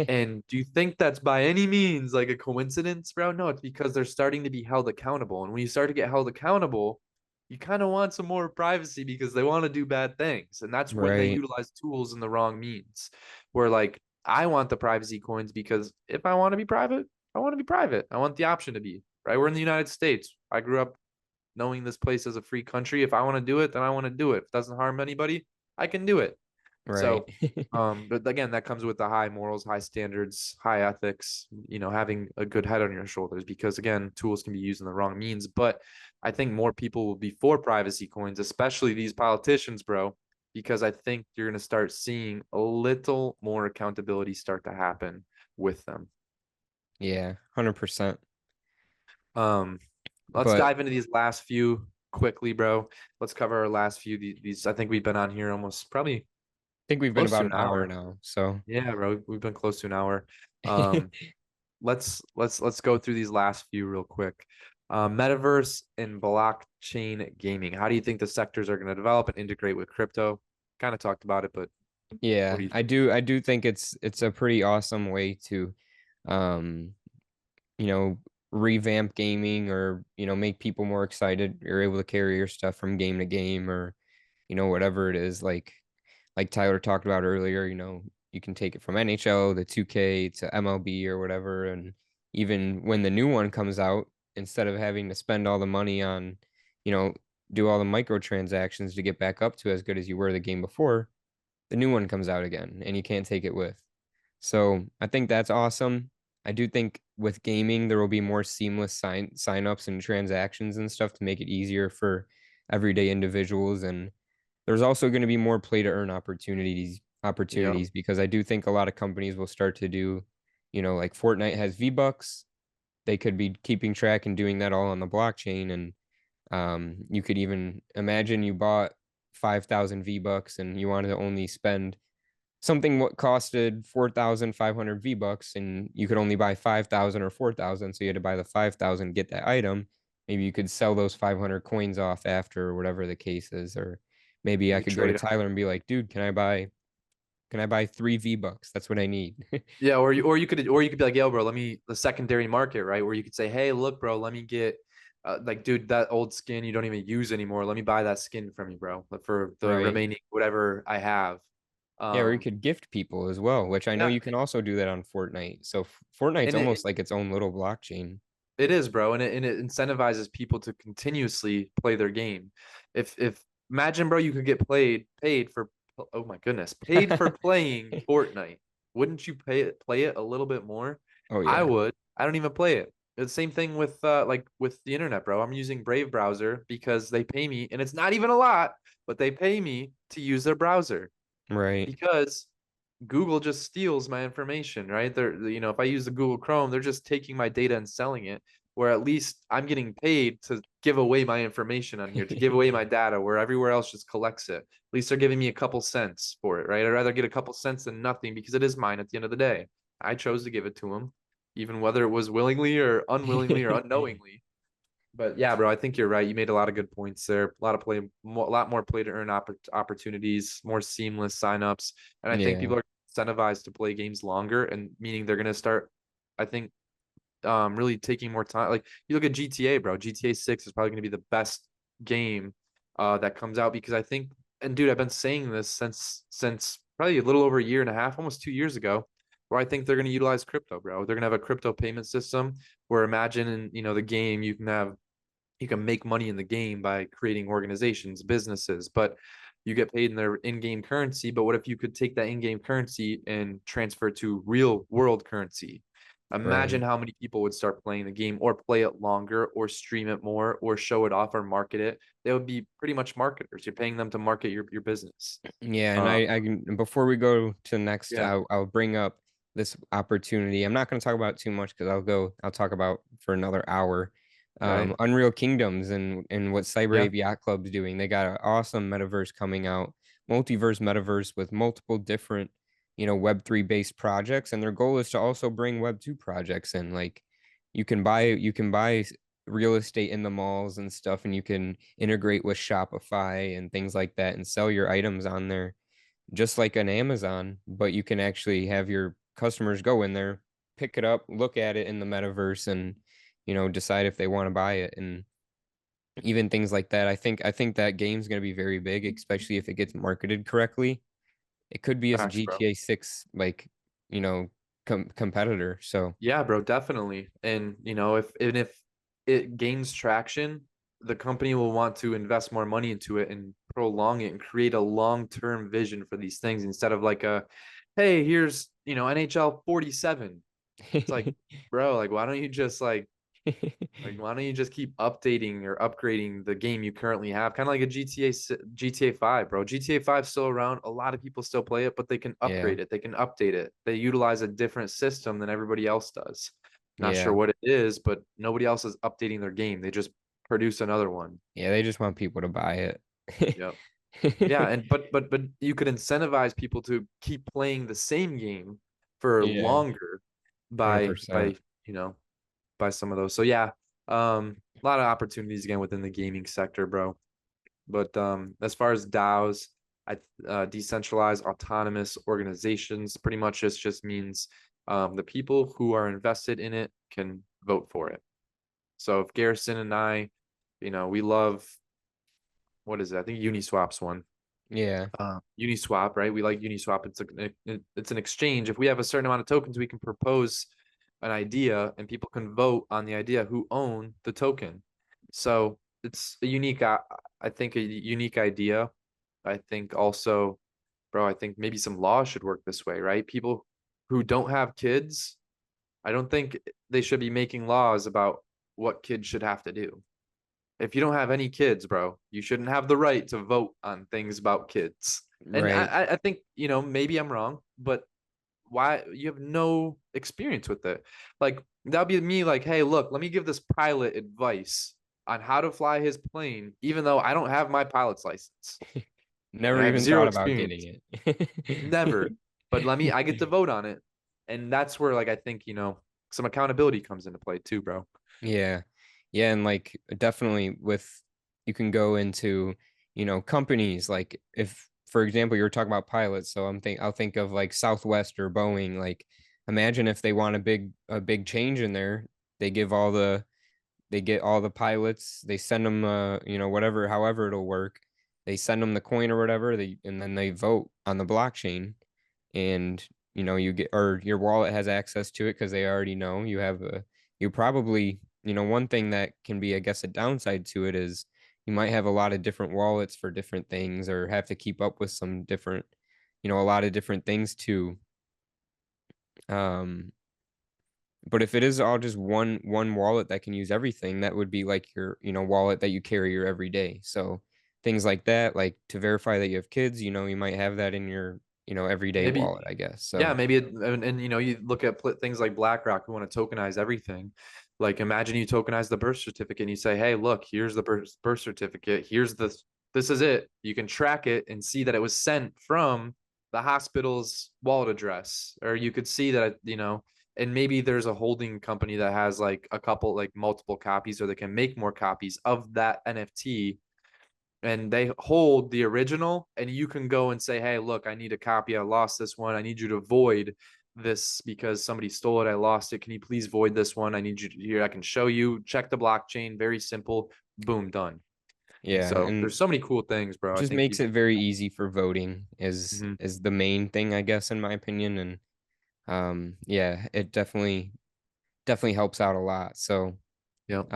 And do you think that's by any means like a coincidence, bro? No, it's because they're starting to be held accountable. And when you start to get held accountable, you kind of want some more privacy because they want to do bad things. And that's when they Right. utilize tools in the wrong means. Where like I want the privacy coins because if I want to be private, I want to be private. I want the option to be, right? We're in the United States. I grew up knowing this place is a free country. If I want to do it, then I want to do it. If it doesn't harm anybody, I can do it. Right. So, but again, that comes with the high morals, high standards, high ethics, you know, having a good head on your shoulders because again, tools can be used in the wrong means. But I think more people will be for privacy coins, especially these politicians, bro, because I think you're going to start seeing a little more accountability start to happen with them. Yeah, 100%. Um, let's But I dive into these last few quickly, bro. Let's cover our last few. These I think we've been on here almost probably think we've been close to about an an hour hour. now. So Yeah, bro, we've been close to an hour. Um, let's go through these last few real quick. Metaverse and blockchain gaming. How do you think the sectors are going to develop and integrate with crypto? Kind of talked about it, but what yeah, do you? I do think it's a pretty awesome way to um you know, revamp gaming or, you know, make people more excited. You're able to carry your stuff from game to game or, you know, whatever it is, like Tyler talked about earlier, you know, you can take it from NHL to 2K to MLB or whatever. And even when the new one comes out, instead of having to spend all the money on, you know, do all the microtransactions to get back up to as good as you were the game before, the new one comes out again and you can't take it with. So I think that's awesome. I do think with gaming there will be more seamless sign ups and transactions and stuff to make it easier for everyday individuals. And there's also going to be more play to earn Yeah, opportunities because I do think a lot of companies will start to do, you know, like Fortnite has V-Bucks. They could be keeping track and doing that all on the blockchain. And you could even imagine you bought 5,000 V-Bucks and you wanted to only spend something what costed 4,500 V-Bucks and you could only buy 5,000 or 4,000. So you had to buy the 5,000, get that item. Maybe you could sell those 500 coins off after or whatever the case is. Or maybe you I could could go to trade on it. Tyler and be like, dude, can I buy Can I buy 3 V-Bucks? That's what I need. Yeah, or you could be like, yo, bro, let me the secondary market, right? Where you could say, hey, look, bro, let me get like, dude, that old skin you don't even use anymore. Let me buy that skin from you, bro, for the Right. remaining whatever I have. Yeah, or you Um, could gift people as well, which I know yeah, you can also do that on Fortnite. So Fortnite's and it almost like its own little blockchain. it is, bro, and it incentivizes people to continuously play their game. If imagine, bro, you could get paid for, oh my goodness, paid for playing Fortnite. Wouldn't you play it a little bit more? Oh I yeah. would. I don't even play it. It's the same thing with like with the internet, bro. I'm using Brave browser because they pay me, and it's not even a lot, but they pay me to use their browser Right. because Google just steals my information, right? If I use the Google Chrome, they're just taking my data and selling it. Where at least I'm getting paid to give away my information on here, to give away my data, where everywhere else just collects it. At least they're giving me a couple cents for it, right? I'd rather get a couple cents than nothing because it is mine at the end of the day. I chose to give it to them, even whether it was willingly or unwillingly or unknowingly. But yeah, bro, I think you're right. You made a lot of good points there. A lot of a lot more play to earn opportunities, more seamless signups, and I think Yeah. people are incentivized to play games longer, and meaning they're gonna start, I think, really taking more time. Like you look at GTA, bro. GTA 6 is probably gonna be the best game that comes out because I think, and dude, I've been saying this since probably a little over a year and a half, almost 2 years ago, where I think they're gonna utilize crypto, bro. They're gonna have a crypto payment system where imagine in the game you can make money in the game by creating organizations, businesses, but you get paid in their in-game currency. But what if you could take that in-game currency and transfer it to real world currency? Imagine Right. how many people would start playing the game or play it longer or stream it more or show it off or market it. They would be pretty much marketers. You're paying them to market your business. Yeah, and Uh, I can before we go to next, yeah, I'll bring up this opportunity. I'm not going to talk about too much because I'll talk about for another hour. right. Unreal Kingdoms and what Yeah, Cyber Yacht Club's doing. They got an awesome metaverse coming out, multiverse metaverse with multiple different, Web3 based projects, and their goal is to also bring Web2 projects in. Like you can buy real estate in the malls and stuff, and you can integrate with Shopify and things like that and sell your items on there just like an Amazon, but you can actually have your customers go in there, pick it up, look at it in the metaverse and decide if they want to buy it and even things like that. I think that game's going to be very big, especially if it gets marketed correctly. It could be as facts, bro. GTA 6 like, you know, competitor. So, Yeah, bro, definitely. And if it gains traction, the company will want to invest more money into it and prolong it and create a long-term vision for these things instead of like hey, here's, NHL 47. It's like, bro, like why don't you just like why don't you just keep updating or upgrading the game you currently have? Kind of like a GTA 5, bro. GTA 5 still around. A lot of people still play it, but they can yeah. upgrade it. They can update it. They utilize a different system than everybody else does. Not sure Yeah. what it is, but nobody else is updating their game. They just produce another one. Yeah, they just want people to buy Yep. Yeah, it. and but you could incentivize people to keep playing the same game for Yeah, longer by 100%. you know by some of those. So yeah, a lot of opportunities again within the gaming sector, bro. But as far as DAOs, decentralized autonomous organizations, pretty much just means the people who are invested in it can vote for it. So if Garrison and I, we love, what is it? I think Uniswap's one. Yeah. Uniswap, right? We like Uniswap. It's an exchange. If we have a certain amount of tokens, we can propose an idea, and people can vote on the idea who own the token. So it's a unique, I think, a unique idea. I think also, bro, I think maybe some laws should work this way, right? People who don't have kids, I don't think they should be making laws about what kids should have to do. If you don't have any kids, bro, you shouldn't have the right to vote on things about kids. And Right. I think, maybe I'm wrong, but why you have no experience with it? Like that'd be me like, hey, look, let me give this pilot advice on how to fly his plane, even though I don't have my pilot's license. I Never have even zero thought about experience. getting Never. it. But I get to vote on it. And that's where like I think, some accountability comes into play too, bro. Yeah. Yeah, and like definitely with you can go into, companies like if for example, you were talking about pilots, so I'll think of like Southwest or Boeing. Like, imagine if they want a big change in there, they give all the they get all the pilots, they send them whatever, however it'll work. They send them the coin or whatever, and then they vote on the blockchain, and you get, or your wallet has access to it because they already know you have you probably, one thing that can be, I guess, a downside to it is you might have a lot of different wallets for different things, or have to keep up with some different, a lot of different things too. um but if it is all just one wallet that can use everything, that would be like your, wallet that you carry your everyday. So things like that, like to verify that you have kids, you might have that in your, everyday Maybe, wallet, I guess. yeah, So maybe and you look at things like BlackRock who want to tokenize everything. Like imagine you tokenize the birth certificate and you say, hey, look, here's the birth certificate. Here's this is it. You can track it and see that it was sent from the hospital's wallet address. Or you could see that, and maybe there's a holding company that has like a couple, like multiple copies, or they can make more copies of that NFT, and they hold the original, and you can go and say, hey, look, I need a copy. I lost this one. I need you to void this because somebody stole it. I lost it. Can you please void this one? I need you to here. I can show you. Check the blockchain. Very simple. Boom, done. yeah, So and there's so many cool things, bro. I just think makes you. it very easy for voting Mhm. is the main thing, I guess, in my opinion. And yeah, it definitely helps out a lot. So Yep.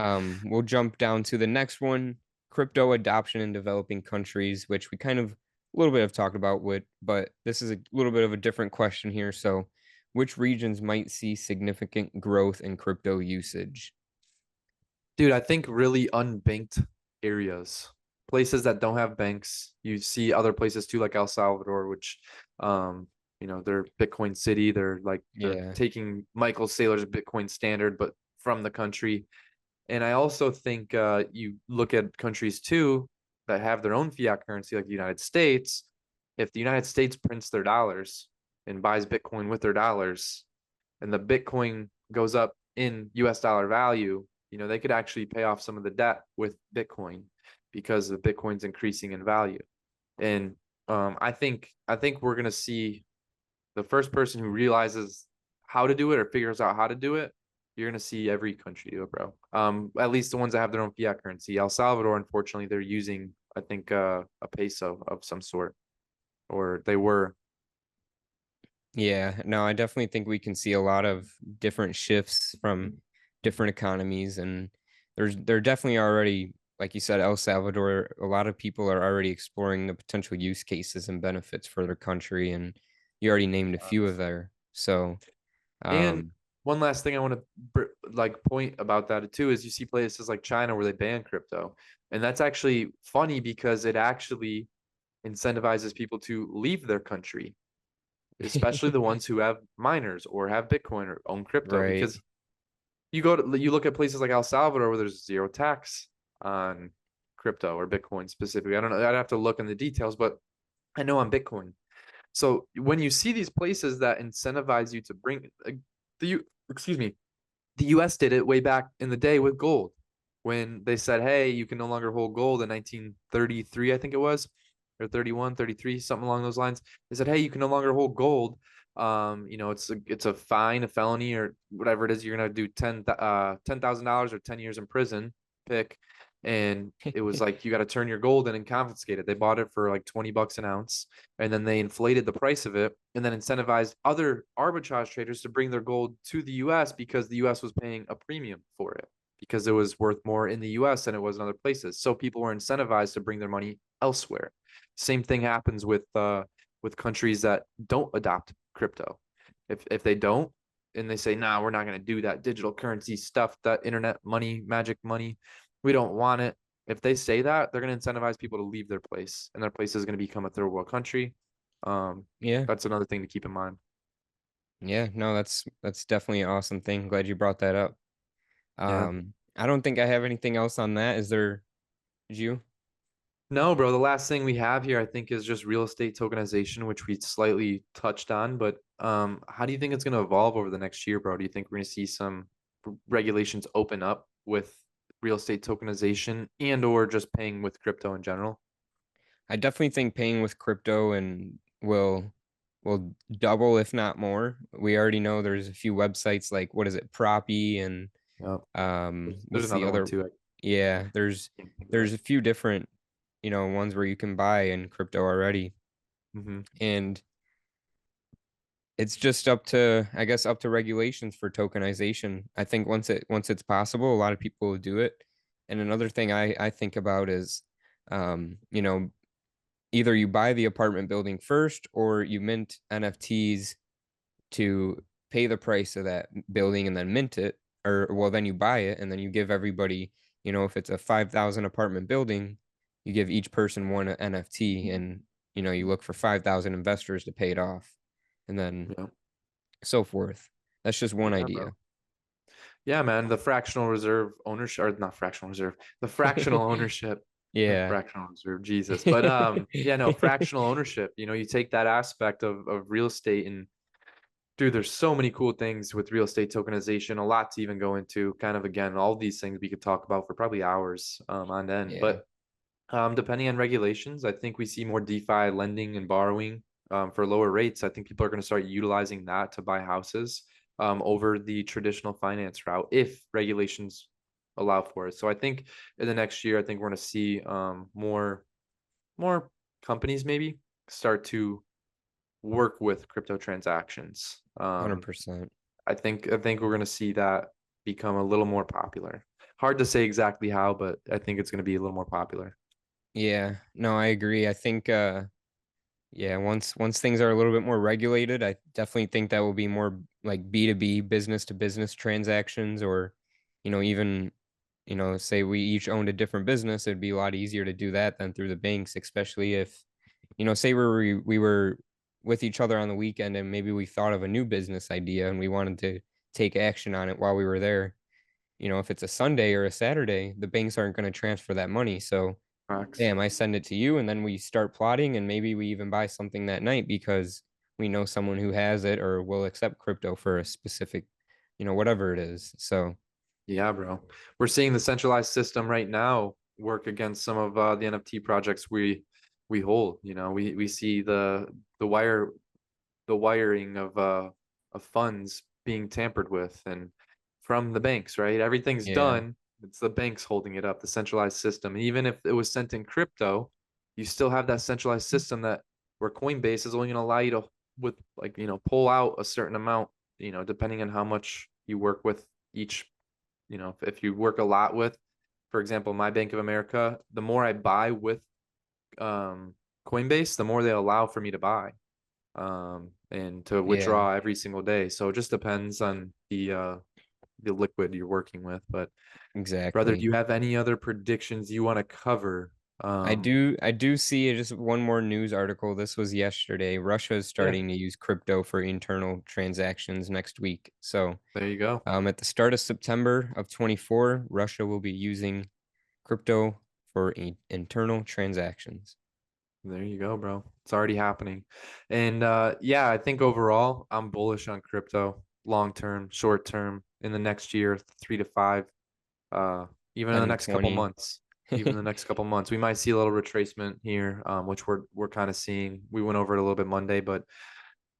we'll jump down to the next one, crypto adoption in developing countries, which we kind of a little bit have talked about with, but this is a little bit of a different question here. So, which regions might see significant growth in crypto usage? Dude, I think really unbanked areas, places that don't have banks. You see other places too, like El Salvador, which, um, they're Bitcoin city. They're Yeah. taking Michael Saylor's Bitcoin standard, but from the country. And I also think you look at countries too that have their own fiat currency, like the United States. If the United States prints their dollars and buys Bitcoin with their dollars, and the Bitcoin goes up in US dollar value, they could actually pay off some of the debt with Bitcoin because the Bitcoin's increasing in value. And I think we're gonna see the first person who realizes how to do it or figures out how to do it. You're gonna see every country do it, bro. At least the ones that have their own fiat currency. El Salvador, unfortunately, they're using, I think, a peso of some sort, or they were. Yeah, no, I definitely think we can see a lot of different shifts from different economies, and there definitely already, like you said, El Salvador, a lot of people are already exploring the potential use cases and benefits for their country, and you already named a few of there. So, And um, one last thing I want to like point about that too is you see places like China where they ban crypto, and that's actually funny because it actually incentivizes people to leave their country, especially the ones who have miners or have Bitcoin or own crypto. right. Because you look at places like El Salvador where there's zero tax on crypto or Bitcoin specifically. I don't know. I'd have to look in the details, but I know on Bitcoin. So when you see these places that incentivize you to bring excuse me, the US did it way back in the day with gold when they said, hey, you can no longer hold gold in 1933, I think it was, or 31, 33, something along those lines. They said, hey, you can no longer hold gold. It's a fine, a felony, or whatever it is. You're gonna do $10,000 or 10 years in prison. Pick. And it was like you got to turn your gold in and confiscate it. They bought it for like $20 an ounce, and then they inflated the price of it, and then incentivized other arbitrage traders to bring their gold to the US because the US was paying a premium for it because it was worth more in the US than it was in other places. So people were incentivized to bring their money elsewhere. Same thing happens with countries that don't adopt crypto. If they don't, and they say, nah, we're not going to do that digital currency stuff, that internet money, magic money, we don't want it. If they say that, they're going to incentivize people to leave their place, and their place is going to become a third world country. Yeah, That's another thing to keep in mind. yeah, no, that's definitely an awesome thing. Glad you brought that up. Yeah. I don't think I have anything else on that. Is there, did you? No, bro. The last thing we have here, I think, is just real estate tokenization, which we slightly touched on. But how do you think it's going to evolve over the next year, bro? Do you think we're going to see some regulations open up with real estate tokenization and or just paying with crypto in general? I definitely think paying with crypto and will double, if not more. We already know there's a few websites like, what is it, Proppy, and Yep. There's what's the another one other? too. I Yeah, can't think of it. there's a few different, ones where you can buy in crypto already. Mhm. And it's just up to, I guess, up to regulations for tokenization. I think once it's possible, a lot of people will do it. And another thing I think about is, you know, either you buy the apartment building first or you mint NFTs to pay the price of that building and then mint it, or well, then you buy it and then you give everybody, if it's a 5,000 apartment building, you give each person one NFT, and you look for 5,000 investors to pay it off, and then Yeah. so forth. That's just one Yeah, bro. idea. Yeah, man. The fractional reserve ownership, or not fractional reserve, the fractional ownership, Yeah. fractional reserve, Jesus. But yeah, no, fractional ownership. You take that aspect of real estate, and dude, there's so many cool things with real estate tokenization, a lot to even go into. Kind of again, all these things we could talk about for probably hours on end. Yeah. But depending on regulations, I think we see more DeFi lending and borrowing for lower rates. I think people are going to start utilizing that to buy houses over the traditional finance route if regulations allow for it. So I think in the next year, I think we're going to see more companies maybe start to work with crypto transactions. 100%. I think we're going to see that become a little more popular. Hard to say exactly how, but I think it's going to be a little more popular. Yeah. No, I agree. I think yeah, once things are a little bit more regulated, I definitely think that will be more like B2B, business to business transactions, or even say we each owned a different business, it'd be a lot easier to do that than through the banks, especially if say we were with each other on the weekend and maybe we thought of a new business idea and we wanted to take action on it while we were there. If it's a Sunday or a Saturday, the banks aren't going to transfer that money. So Facts. bam, I send it to you, and then we start plotting, and maybe we even buy something that night because we know someone who has it or will accept crypto for a specific, whatever it is. So Yeah, bro. We're seeing the centralized system right now work against some of the NFT projects we hold. We see the wiring of funds being tampered with and from the banks, right? Everything's yeah, done. It's the banks holding it up, the centralized system. And even if it was sent in crypto, you still have that centralized system that where Coinbase is only going to allow you to with like, pull out a certain amount, depending on how much you work with each, if you work a lot with, for example, my Bank of America, the more I buy with um Coinbase, the more they allow for me to buy and to yeah, withdraw every single day. So it just depends on the liquid you're working with. But brother, do exactly. you have any other predictions you want to cover? I do see just one more news article. This was yesterday. Russia is Yeah, starting to use crypto for internal transactions next week. So, there you go. at the start of September of 24, Russia will be using crypto for internal transactions. There you go, bro. It's already happening. And yeah, I think overall I'm bullish on crypto long term, short term, in the next year, 3 to 5, uh, even in the 10 to next couple 20. months. Even the next couple months, we might see a little retracement here, which we're kind of seeing. We went over it a little bit Monday, but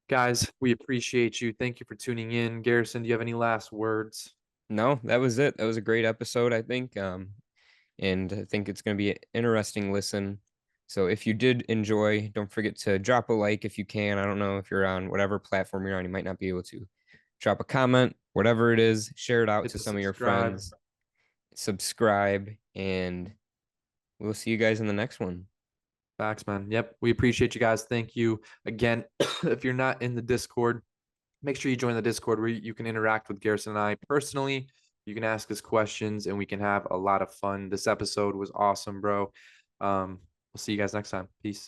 guys, we appreciate you. Thank you for tuning in. Garrison, do you have any last words? No, that was it. That was a great episode, I think. And I think it's going to be an interesting listen. So if you did enjoy, don't forget to drop a like if you can. I don't know if you're on whatever platform you're on, you might not be able to. Drop a comment, whatever it is, share it out Hit to the some of your subscribe. friends, subscribe, and we'll see you guys in the next one. Facts, man. Yep. We appreciate you guys. Thank you again. If you're not in the Discord, make sure you join the Discord where you can interact with Garrison and I personally. You can ask us questions and we can have a lot of fun. This episode was awesome, bro. We'll see you guys next time. Peace.